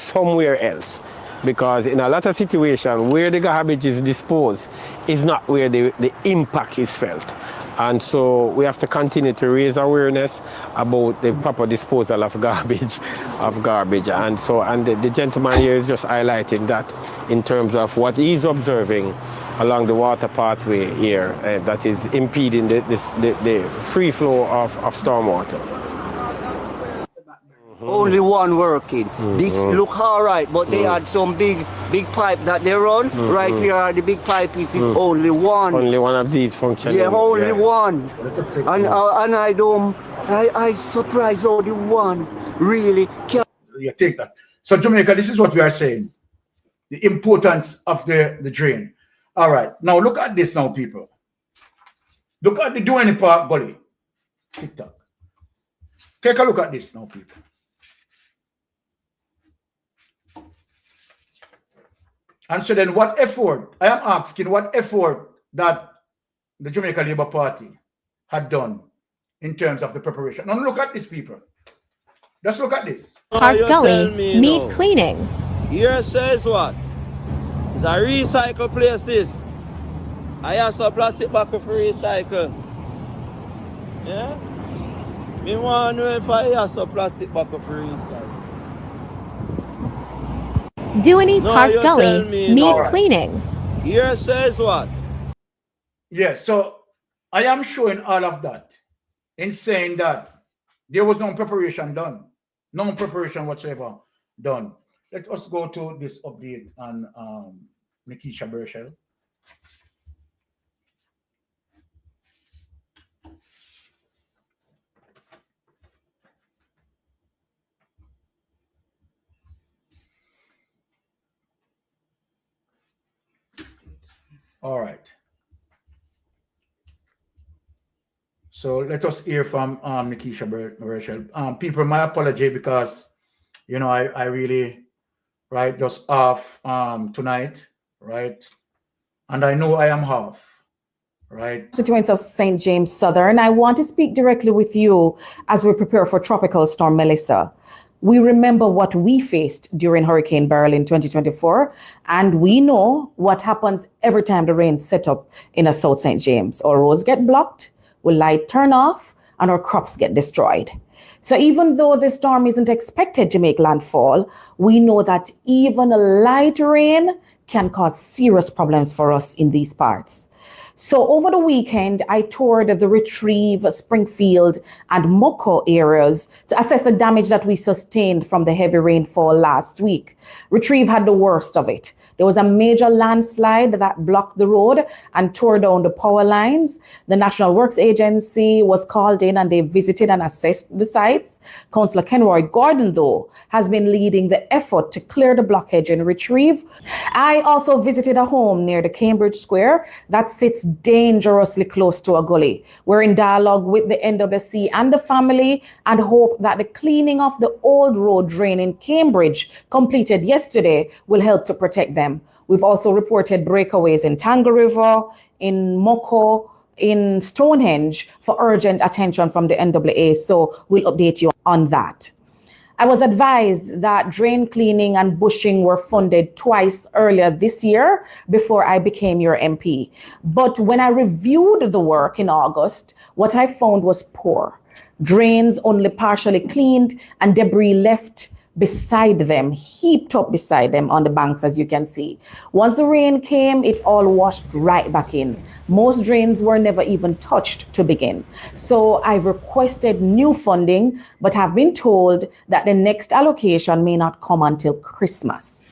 O: else. Because in a lot of situations where the garbage is disposed is not where the impact is felt. And so we have to continue to raise awareness about the proper disposal of garbage. And the gentleman here is just highlighting that in terms of what he's observing along the water pathway here that is impeding the free flow of stormwater.
N: Only one working. This look all right, but they had some big pipe that they run. Right here are the big pipe is only one.
O: Only one of these functioning.
N: Yeah, only one. And I surprised only one really.
E: You take that. So Jamaica, this is what we are saying. The importance of the drain. All right. Now look at this now, people. Look at the Downey Park gully. TikTok. Take a look at this now, people. And so then what effort, I am asking what effort that the Jamaica Labour Party had done in terms of the preparation. Now look at this, people. Just look at this.
P: Park Gully need cleaning.
Q: Here says what? It's a recycle place this. I have some plastic bag for recycle. Yeah? Me want to know if I have some plastic bag for recycle.
P: Downey Park Gully need cleaning.
Q: Here says what?
E: Yes, so I am showing all of that in saying that there was no preparation done. No preparation whatsoever done. Let us go to this update on Nikisha Burchell. All right. So let us hear from Nikisha Burchell. People, my apology because, you know, I really, right, just off tonight, right? And I know I am off, right?
R: Constituents of St. James Southern, I want to speak directly with you as we prepare for Tropical Storm Melissa. We remember what we faced during Hurricane Beryl in 2024, and we know what happens every time the rain set up in a South St. James. Our roads get blocked, our light turn off, and our crops get destroyed. So even though the storm isn't expected to make landfall, we know that even a light rain can cause serious problems for us in these parts. So over the weekend, I toured the Retrieve, Springfield, and Moko areas to assess the damage that we sustained from the heavy rainfall last week. Retrieve had the worst of it. There was a major landslide that blocked the road and tore down the power lines. The National Works Agency was called in and they visited and assessed the sites. Councillor Kenroy Gordon, though, has been leading the effort to clear the blockage in Retrieve. I also visited a home near the Cambridge Square that sits dangerously close to a gully. We're in dialogue with the NWC and the family and hope that the cleaning of the old road drain in Cambridge completed yesterday will help to protect them. We've also reported breakaways in Tangle River, in Moko, in Stonehenge for urgent attention from the NWA, so we'll update you on that. I was advised that drain cleaning and bushing were funded twice earlier this year before I became your MP. But when I reviewed the work in August, what I found was poor. Drains only partially cleaned and debris left beside them, heaped up beside them on the banks, as you can see. Once the rain came, it all washed right back in. Most drains were never even touched to begin. So I've requested new funding, but have been told that the next allocation may not come until Christmas.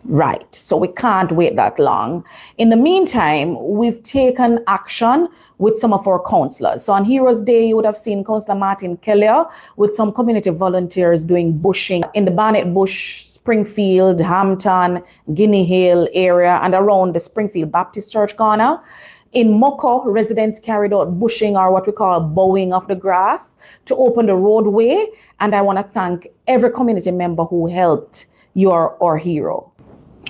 R: Right, so we can't wait that long. In the meantime, we've taken action with some of our councillors. So on Heroes Day, you would have seen Councillor Martin Kelly with some community volunteers doing bushing in the Barnett Bush, Springfield, Hampton, Guinea Hill area, and around the Springfield Baptist Church corner. In Moko, residents carried out bushing, or what we call bowing of the grass, to open the roadway. And I want to thank every community member who helped. You're our hero.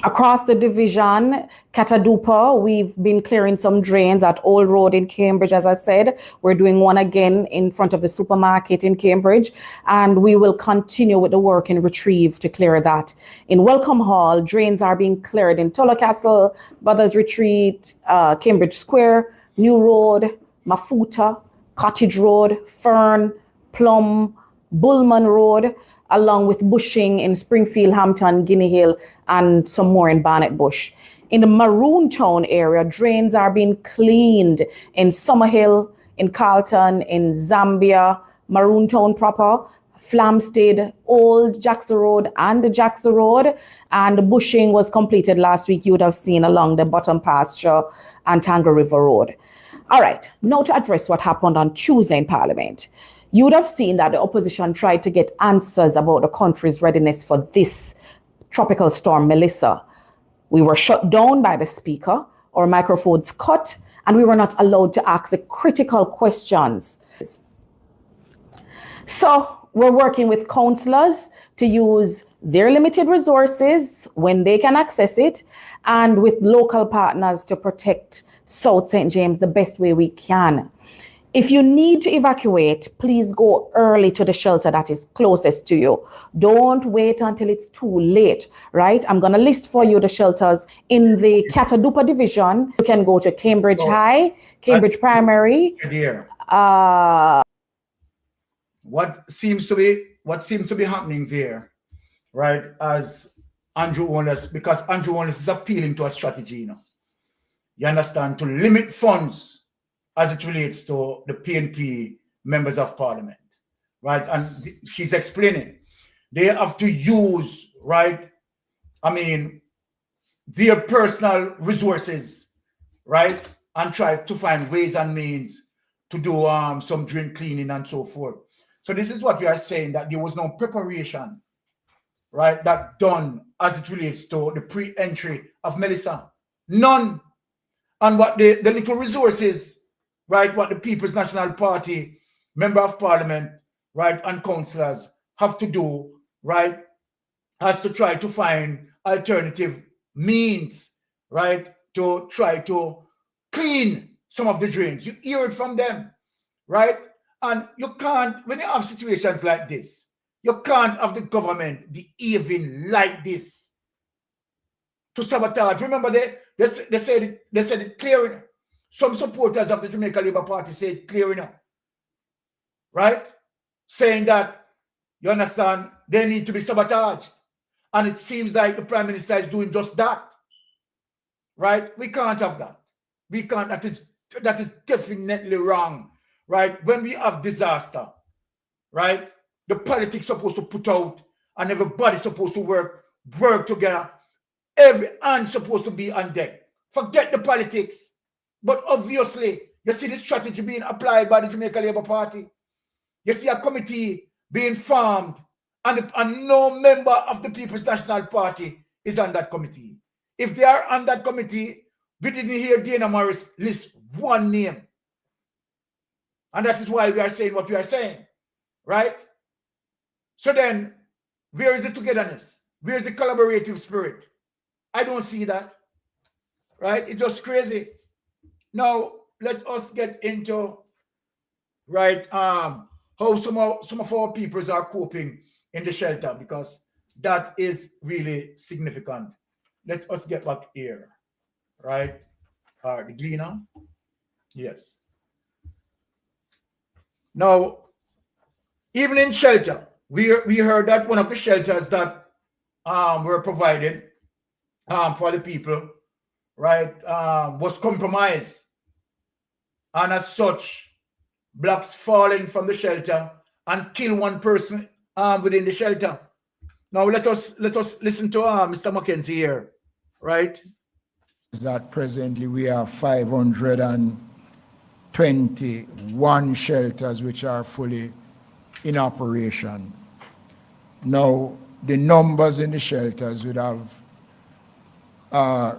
R: Across the division, Catadupa, we've been clearing some drains at Old Road in Cambridge, as I said. We're doing one again in front of the supermarket in Cambridge, and we will continue with the work in Retrieve to clear that. In Welcome Hall, drains are being cleared in Tulla Castle, Brothers Retreat, Cambridge Square, New Road, Mafuta, Cottage Road, Fern, Plum, Bullman Road, along with bushing in Springfield, Hampton, Guinea Hill, and some more in Barnett Bush. In the Maroon Town area, drains are being cleaned in Summerhill, in Carlton, in Zambia, Maroon Town proper, Flamstead, Old Jackson Road, and the Jackson Road. And the bushing was completed last week. You would have seen along the Bottom Pasture and Tangle River Road. All right, now to address what happened on Tuesday in Parliament. You would have seen that the opposition tried to get answers about the country's readiness for this tropical storm, Melissa. We were shut down by the speaker, our microphones cut, and we were not allowed to ask the critical questions. So we're working with councillors to use their limited resources when they can access it, and with local partners to protect South St. James the best way we can. If you need to evacuate, please go early to the shelter that is closest to you. Don't wait until it's too late, right? I'm going to list for you the shelters in the Catadupa division. You can go to Cambridge High, Cambridge Primary.
E: What seems to be happening there, right? As Andrew Wallace, because Andrew Wallace is appealing to a strategy, you understand, to limit funds as it relates to the PNP members of parliament, right? And she's explaining they have to use, right, their personal resources, right, and try to find ways and means to do some drain cleaning and so forth. So this is what we are saying, that there was no preparation, right, that done as it relates to the pre-entry of Melissa. None. And what the little resources, right, what the People's National Party, member of parliament, right, and councillors have to do, right, has to try to find alternative means, right, to try to clean some of the drains. You hear it from them, right? And you can't, when you have situations like this, you can't have the government behaving like this to sabotage. Remember, they said it clearing. Some supporters of the Jamaica Labour Party say it clear enough, right? Saying that, you understand, they need to be sabotaged. And it seems like the Prime Minister is doing just that, right? We can't have that. We can't, that is definitely wrong, right? When we have disaster, right? The politics supposed to put out and everybody's supposed to work together. Every hand supposed to be on deck. Forget the politics. But obviously, you see the strategy being applied by the Jamaica Labour Party. You see a committee being formed, and no member of the People's National Party is on that committee. If they are on that committee, we didn't hear Dana Morris list one name. And that is why we are saying what we are saying, right? So then, where is the togetherness? Where is the collaborative spirit? I don't see that, right? It's just crazy. Now, let us get into, right, how some of our peoples are coping in the shelter, because that is really significant. Let us get back here, right? The Gleaner. Yes. Now, even in shelter, we heard that one of the shelters that were provided for the people, right, was compromised. And as such, blocks falling from the shelter and kill one person within the shelter. Now let us listen to Mr. Mackenzie here, right?
S: That presently we have 521 shelters which are fully in operation. Now the numbers in the shelters would have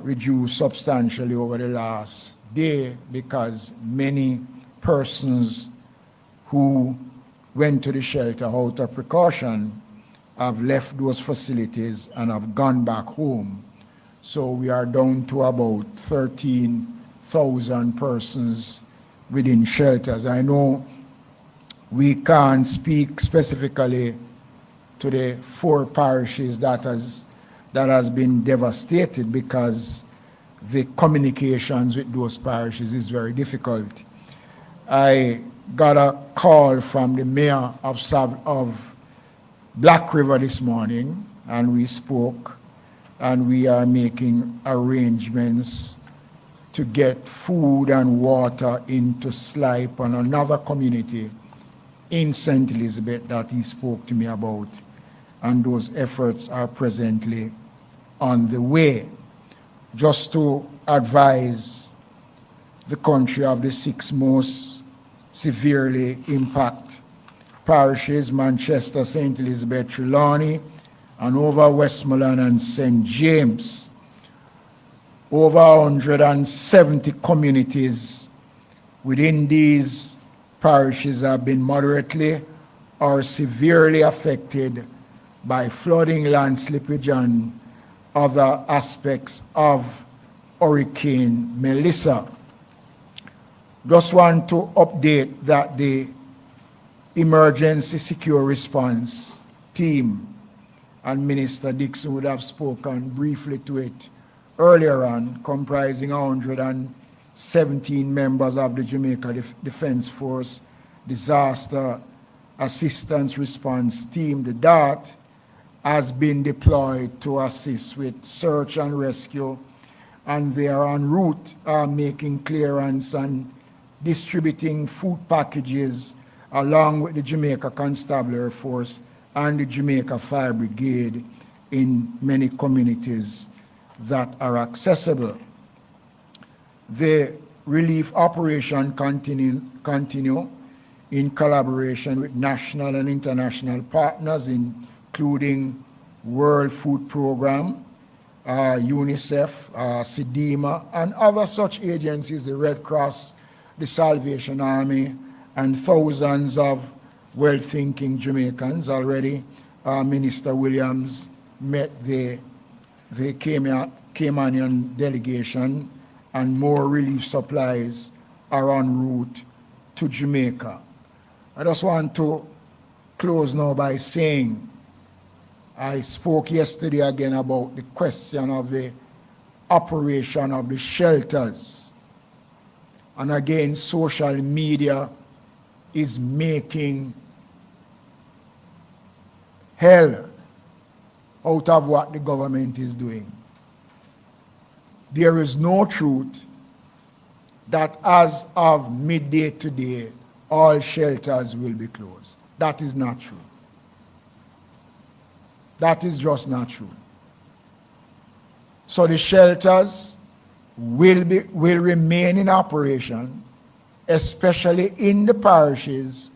S: reduced substantially over the last day, because many persons who went to the shelter out of precaution have left those facilities and have gone back home. So we are down to about 13,000 persons within shelters. I know we can't speak specifically to the 4 parishes that has been devastated, because the communications with those parishes is very difficult. I got a call from the mayor of Black River this morning, and we spoke, and we are making arrangements to get food and water into Slipe and another community in St. Elizabeth that he spoke to me about, and those efforts are presently on the way. Just to advise the country of the 6 most severely impacted parishes: Manchester, St. Elizabeth, Trelawney, and over Westmoreland and St. James. Over 170 communities within these parishes have been moderately or severely affected by flooding, land slippage, and other aspects of Hurricane Melissa. Just want to update that the Emergency Secure Response Team, and Minister Dixon would have spoken briefly to it earlier on, comprising 117 members of the Jamaica Defense Force Disaster Assistance Response Team, the DART, has been deployed to assist with search and rescue, and they are en route making clearance and distributing food packages along with the Jamaica Constabulary Force and the Jamaica Fire Brigade in many communities that are accessible. The relief operation continue in collaboration with national and international partners, including World Food Program, UNICEF, SEDEMA, and other such agencies, the Red Cross, the Salvation Army, and thousands of well-thinking Jamaicans. Already, Minister Williams met the Caymanian delegation, and more relief supplies are en route to Jamaica. I just want to close now by saying, I spoke yesterday again about the question of the operation of the shelters. And again, social media is making hell out of what the government is doing. There is no truth that as of midday today, all shelters will be closed. That is not true. That is just not true. So the shelters will remain in operation, especially in the parishes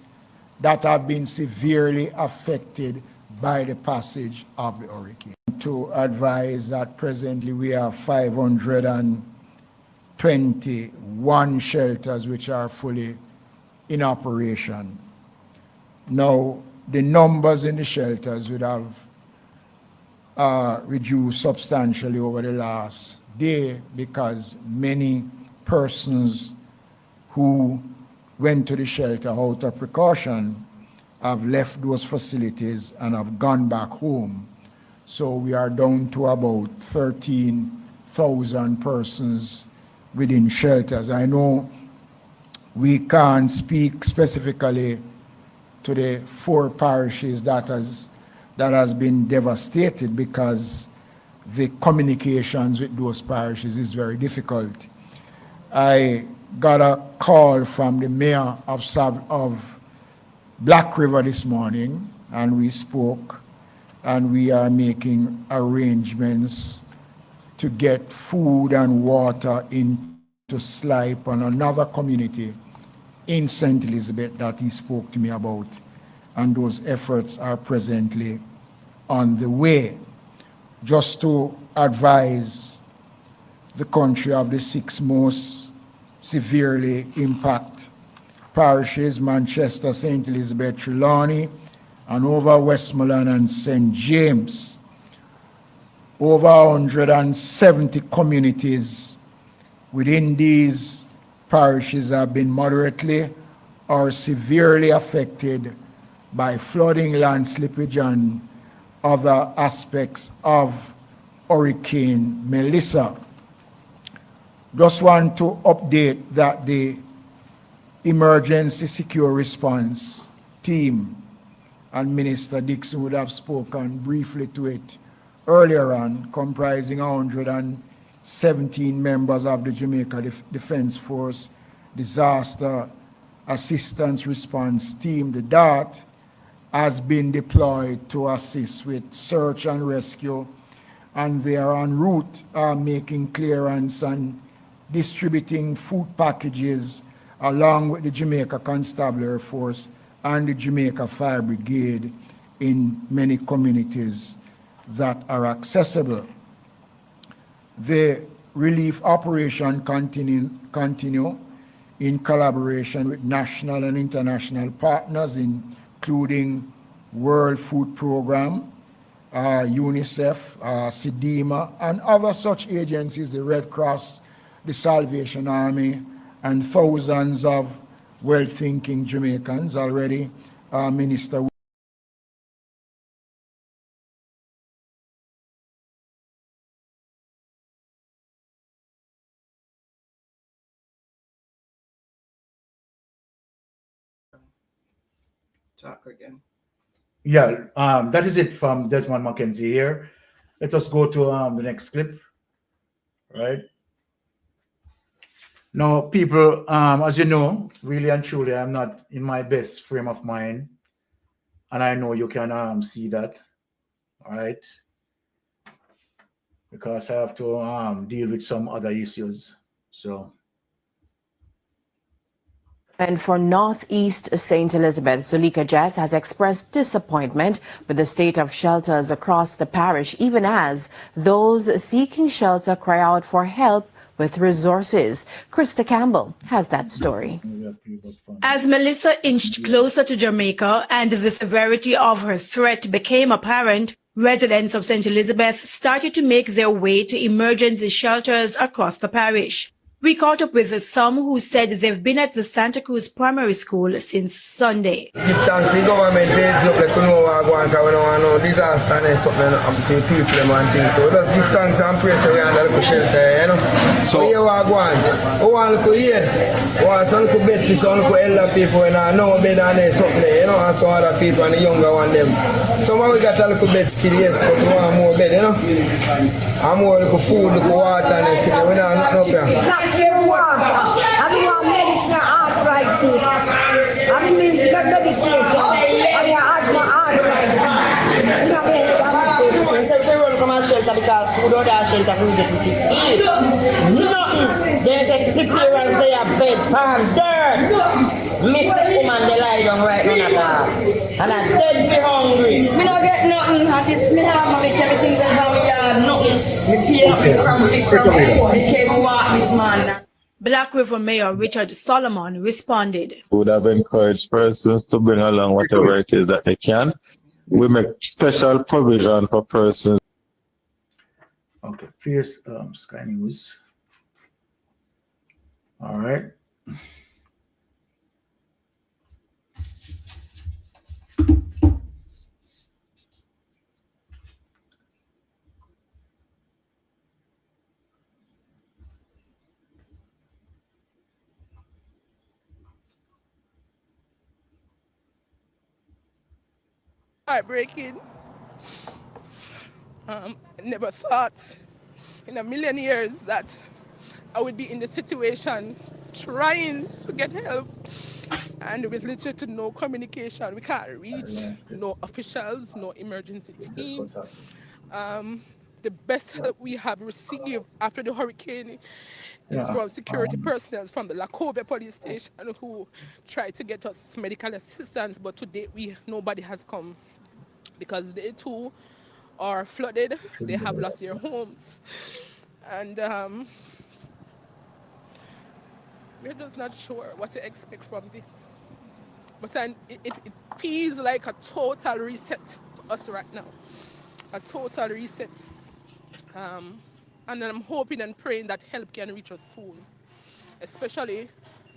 S: that have been severely affected by the passage of the hurricane. To advise that presently we have 521 shelters which are fully in operation. Now, the numbers in the shelters would have reduced substantially over the last day, because many persons who went to the shelter out of precaution have left those facilities and have gone back home. So we are down to about 13,000 persons within shelters. I know we can't speak specifically to the 4 parishes that has been devastated because the communications with those parishes is very difficult. I got a call from the mayor of Black River this morning, and we spoke, and we are making arrangements to get food and water into Slipe and another community in St. Elizabeth that he spoke to me about, and those efforts are presently on the way. Just to advise the country of the 6 most severely impacted parishes: Manchester, St. Elizabeth, Trelawney, and over Westmoreland and St. James. Over 170 communities within these parishes have been moderately or severely affected by flooding, land slippage, and other aspects of Hurricane Melissa. Just want to update that the Emergency Secure Response Team, and Minister Dixon would have spoken briefly to it earlier on, comprising 117 members of the Jamaica Defense Force Disaster Assistance Response Team, the DART, has been deployed to assist with search and rescue, and they are en route making clearance and distributing food packages along with the Jamaica Constabulary Force and the Jamaica Fire Brigade in many communities that are accessible. The relief operation continue in collaboration with national and international partners, including World Food Program, UNICEF, SEDEMA, and other such agencies, the Red Cross, the Salvation Army, and thousands of well-thinking Jamaicans already. Minister
D: Talk again.
E: Yeah, that is it from Desmond Mackenzie here. Let us go to the next clip, right? Now, people, as you know, really and truly, I'm not in my best frame of mind, and I know you can see that, all right? Because I have to deal with some other issues, so.
T: And for Northeast St. Elizabeth, Zuleika Jess has expressed disappointment with the state of shelters across the parish, even as those seeking shelter cry out for help with resources. Krista Campbell has that story.
U: As Melissa inched closer to Jamaica and the severity of her threat became apparent, residents of St. Elizabeth started to make their way to emergency shelters across the parish. We caught up with some who said they've been at the Santa Cruz Primary School since Sunday.
V: Give thanks to the government, they help like we know what going on, because we don't know disaster and something to people and things. So let's give thanks and praise we are under the shelter, you know. So here we are going. We want to look here. We want some little bed for some little elder people and no bed and there something there, you know, and some other people and the younger one them. Some of we got a little bed still, yes, but we want more bed, you know. And more little food, little water and everything. We don't have nothing up here.
W: Water. Everyone medicine arthritis. I mean medication. I had my arthritis.
X: So everyone come and shelter because food or that shelter food get to eat. Nothing. They say the parents they are bed pan dirt. Miss the woman they lie down right now at all. And I'm dead for hungry. Me not get nothing. At this me have my everything that have me yard nothing. Me pay up from me came walk this man.
U: Black River Mayor Richard Solomon responded.
Y: We would have encouraged persons to bring along whatever it is that they can. We make special provision for persons.
E: Okay, please, Sky News. All right.
A: heartbreaking. I never thought in a million years that I would be in this situation trying to get help, and with little to no communication. We can't reach no officials, no emergency teams. The best help we have received after the hurricane is from security personnel from the Lakovia police station who tried to get us medical assistance, but to date nobody has come because they too are flooded. They have lost their homes, and we're just not sure what to expect from this. But it feels like a total reset to us right now. A total reset. And I'm hoping and praying that help can reach us soon. Especially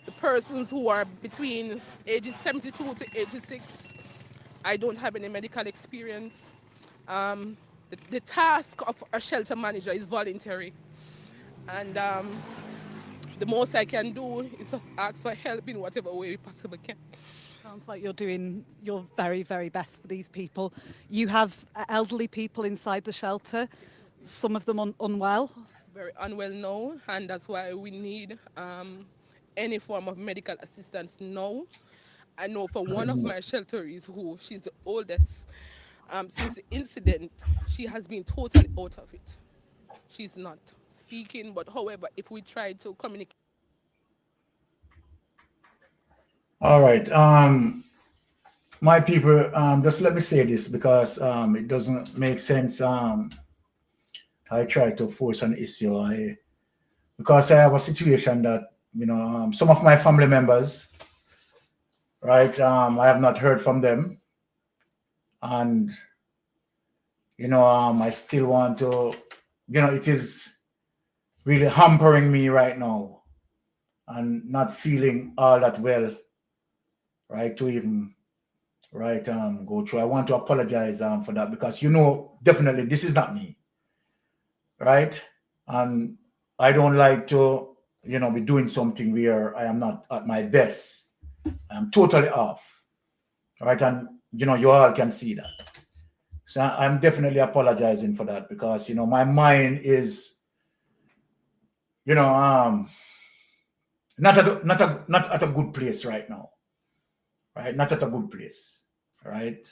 A: the persons who are between ages 72 to 86. I don't have any medical experience. The task of a shelter manager is voluntary. And the most I can do is just ask for help in whatever way we possibly can.
C: Sounds like you're doing your very, very best for these people. You have elderly people inside the shelter, some of them unwell.
A: Very unwell now, and that's why we need any form of medical assistance now. I know for one of my shelterees she's the oldest. Since the incident, she has been totally out of it. She's not speaking, but however, if we try to communicate.
E: All right. My people, just let me say this because it doesn't make sense. I try to force an issue. Because I have a situation that, some of my family members, right, I have not heard from them. And, I still want to, it is really hampering me right now and not feeling all that well, right, to even, right, go through. I want to apologize for that because, definitely this is not me, right? And I don't like to, be doing something where I am not at my best. I'm totally off, right? And, you all can see that. So I'm definitely apologizing for that because, my mind is, not at a good place right now, right? Not at a good place, right?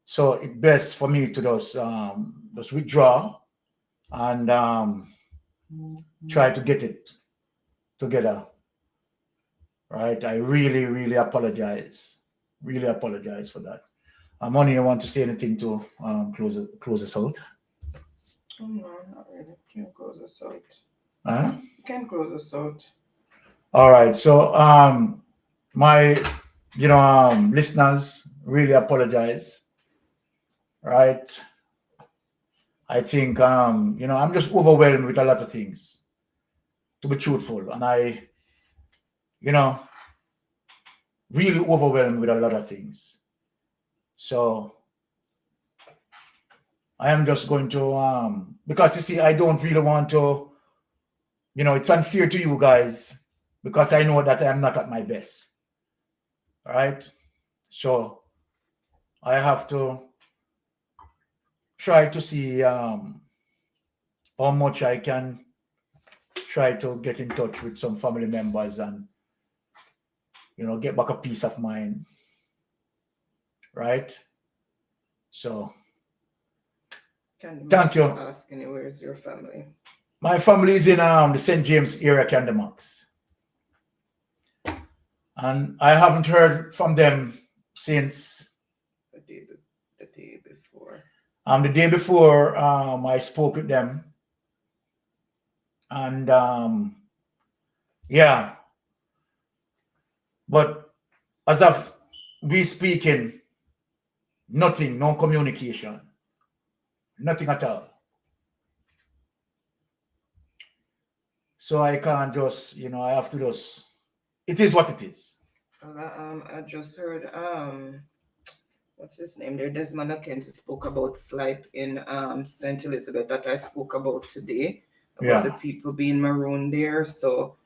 E: So it's best for me to just withdraw and try to get it together, right? I really, really apologize. Really apologize for that. Moni, you want to say anything to close us out?
D: Oh, no, not really. Can't close us out.
E: Huh?
D: Can't close us out.
E: All right. So my listeners, really apologize. Right. I think I'm just overwhelmed with a lot of things, to be truthful. And I really overwhelmed with a lot of things. So I am just going to because you see, I don't really want to, it's unfair to you guys because I know that I am not at my best. All right. So I have to try to see how much I can try to get in touch with some family members and, get back a peace of mind. Right. So thank you.
D: Asking where's your family?
E: My family is in the St. James area, Candamax. And I haven't heard from them since
D: the day before.
E: The day before I spoke with them. And yeah. But as of we speaking, nothing, no communication. Nothing at all. So I can't just, I have to just, it is what it is.
D: I just heard, what's his name there? Desmond Akensi spoke about SLIPE in St. Elizabeth that I spoke about today, about the people being marooned there. So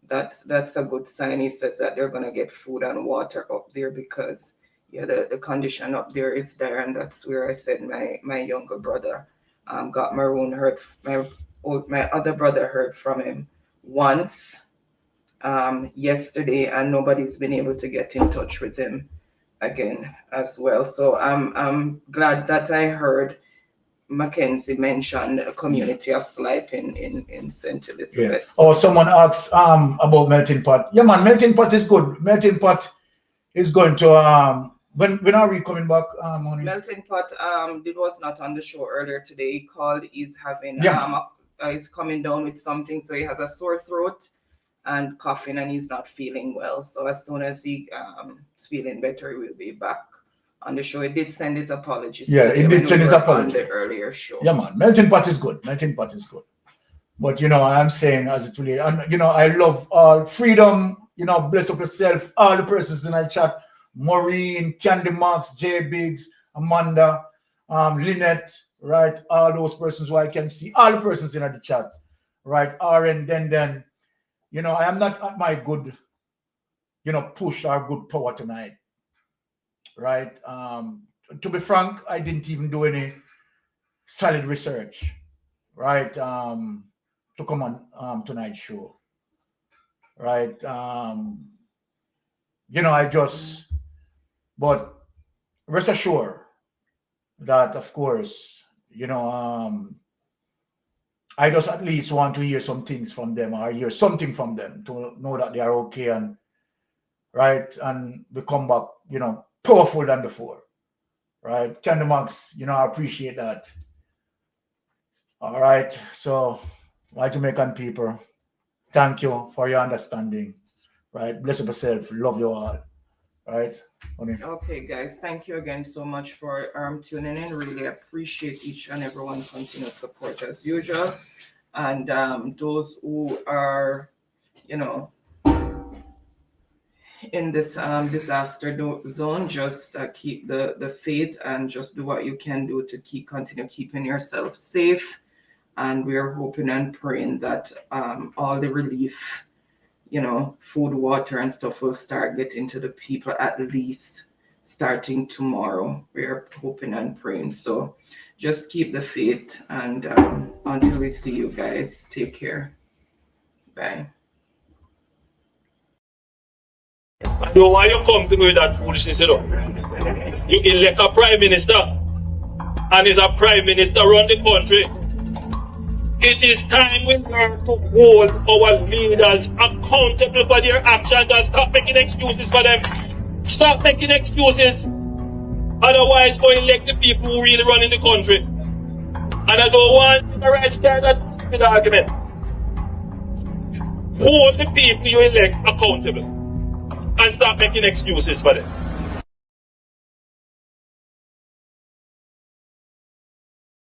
D: that's a good sign. He says that they're going to get food and water up there because, yeah, the condition up there is there, and that's where I said my younger brother got maroon. Heard my other brother heard from him once yesterday, and nobody's been able to get in touch with him again as well. So I'm glad that I heard Mackenzie mention a community of Slipe in St. Elizabeth.
E: Yeah. Oh, someone asks about melting pot. Yeah, man, melting pot is good. Melting pot is going to when are we coming back, honey?
D: Melting pot it was not on the show earlier today. He called. He's having he's coming down with something, so he has a sore throat and coughing, and he's not feeling well. So as soon as he is feeling better, he will be back on the show. He did send his apologies.
E: Yeah, he did send his apology
D: on the earlier show.
E: Yeah, man, melting pot is good. Melting pot is good. But you know, I'm saying as it really, and you know, I love all freedom. You know, bless up yourself. All the persons in our chat: Maureen, Candy Marks, J Biggs, Amanda, Lynette. Right, all those persons who I can see. All the persons in the chat. Right, RN, then. You know, I am not at my good, you know, push or good power tonight. Right. To be frank, I didn't even do any solid research, right, to come on tonight's show. Right. You know, but rest assured that, of course, you know, I just at least want to hear some things from them, or hear something from them to know that they are okay, and right, and we come back, you know, powerful than before, right? Candy Max, you know, I appreciate that. All right, so my Jamaican people, thank you for your understanding, right? Bless yourself, love you all, right?
D: Okay, guys, thank you again so much for tuning in. Really appreciate each and everyone's continued support as usual, and those who are, you know, in this disaster zone, just keep the faith and just do what you can do to continue keeping yourself safe. And we are hoping and praying that all the relief, you know, food, water, and stuff will start getting to the people at least starting tomorrow. We are hoping and praying. So just keep the faith, and until we see you guys, take care. Bye.
G: I know why you come to me with that foolishness, you know. You elect a prime minister, and is a prime minister run the country. It is time we learn to hold our leaders accountable for their actions and stop making excuses for them. Stop making excuses. Otherwise, go elect the people who really run in the country. And I don't want the right start that stupid argument. Hold the people you elect accountable and stop making excuses for them.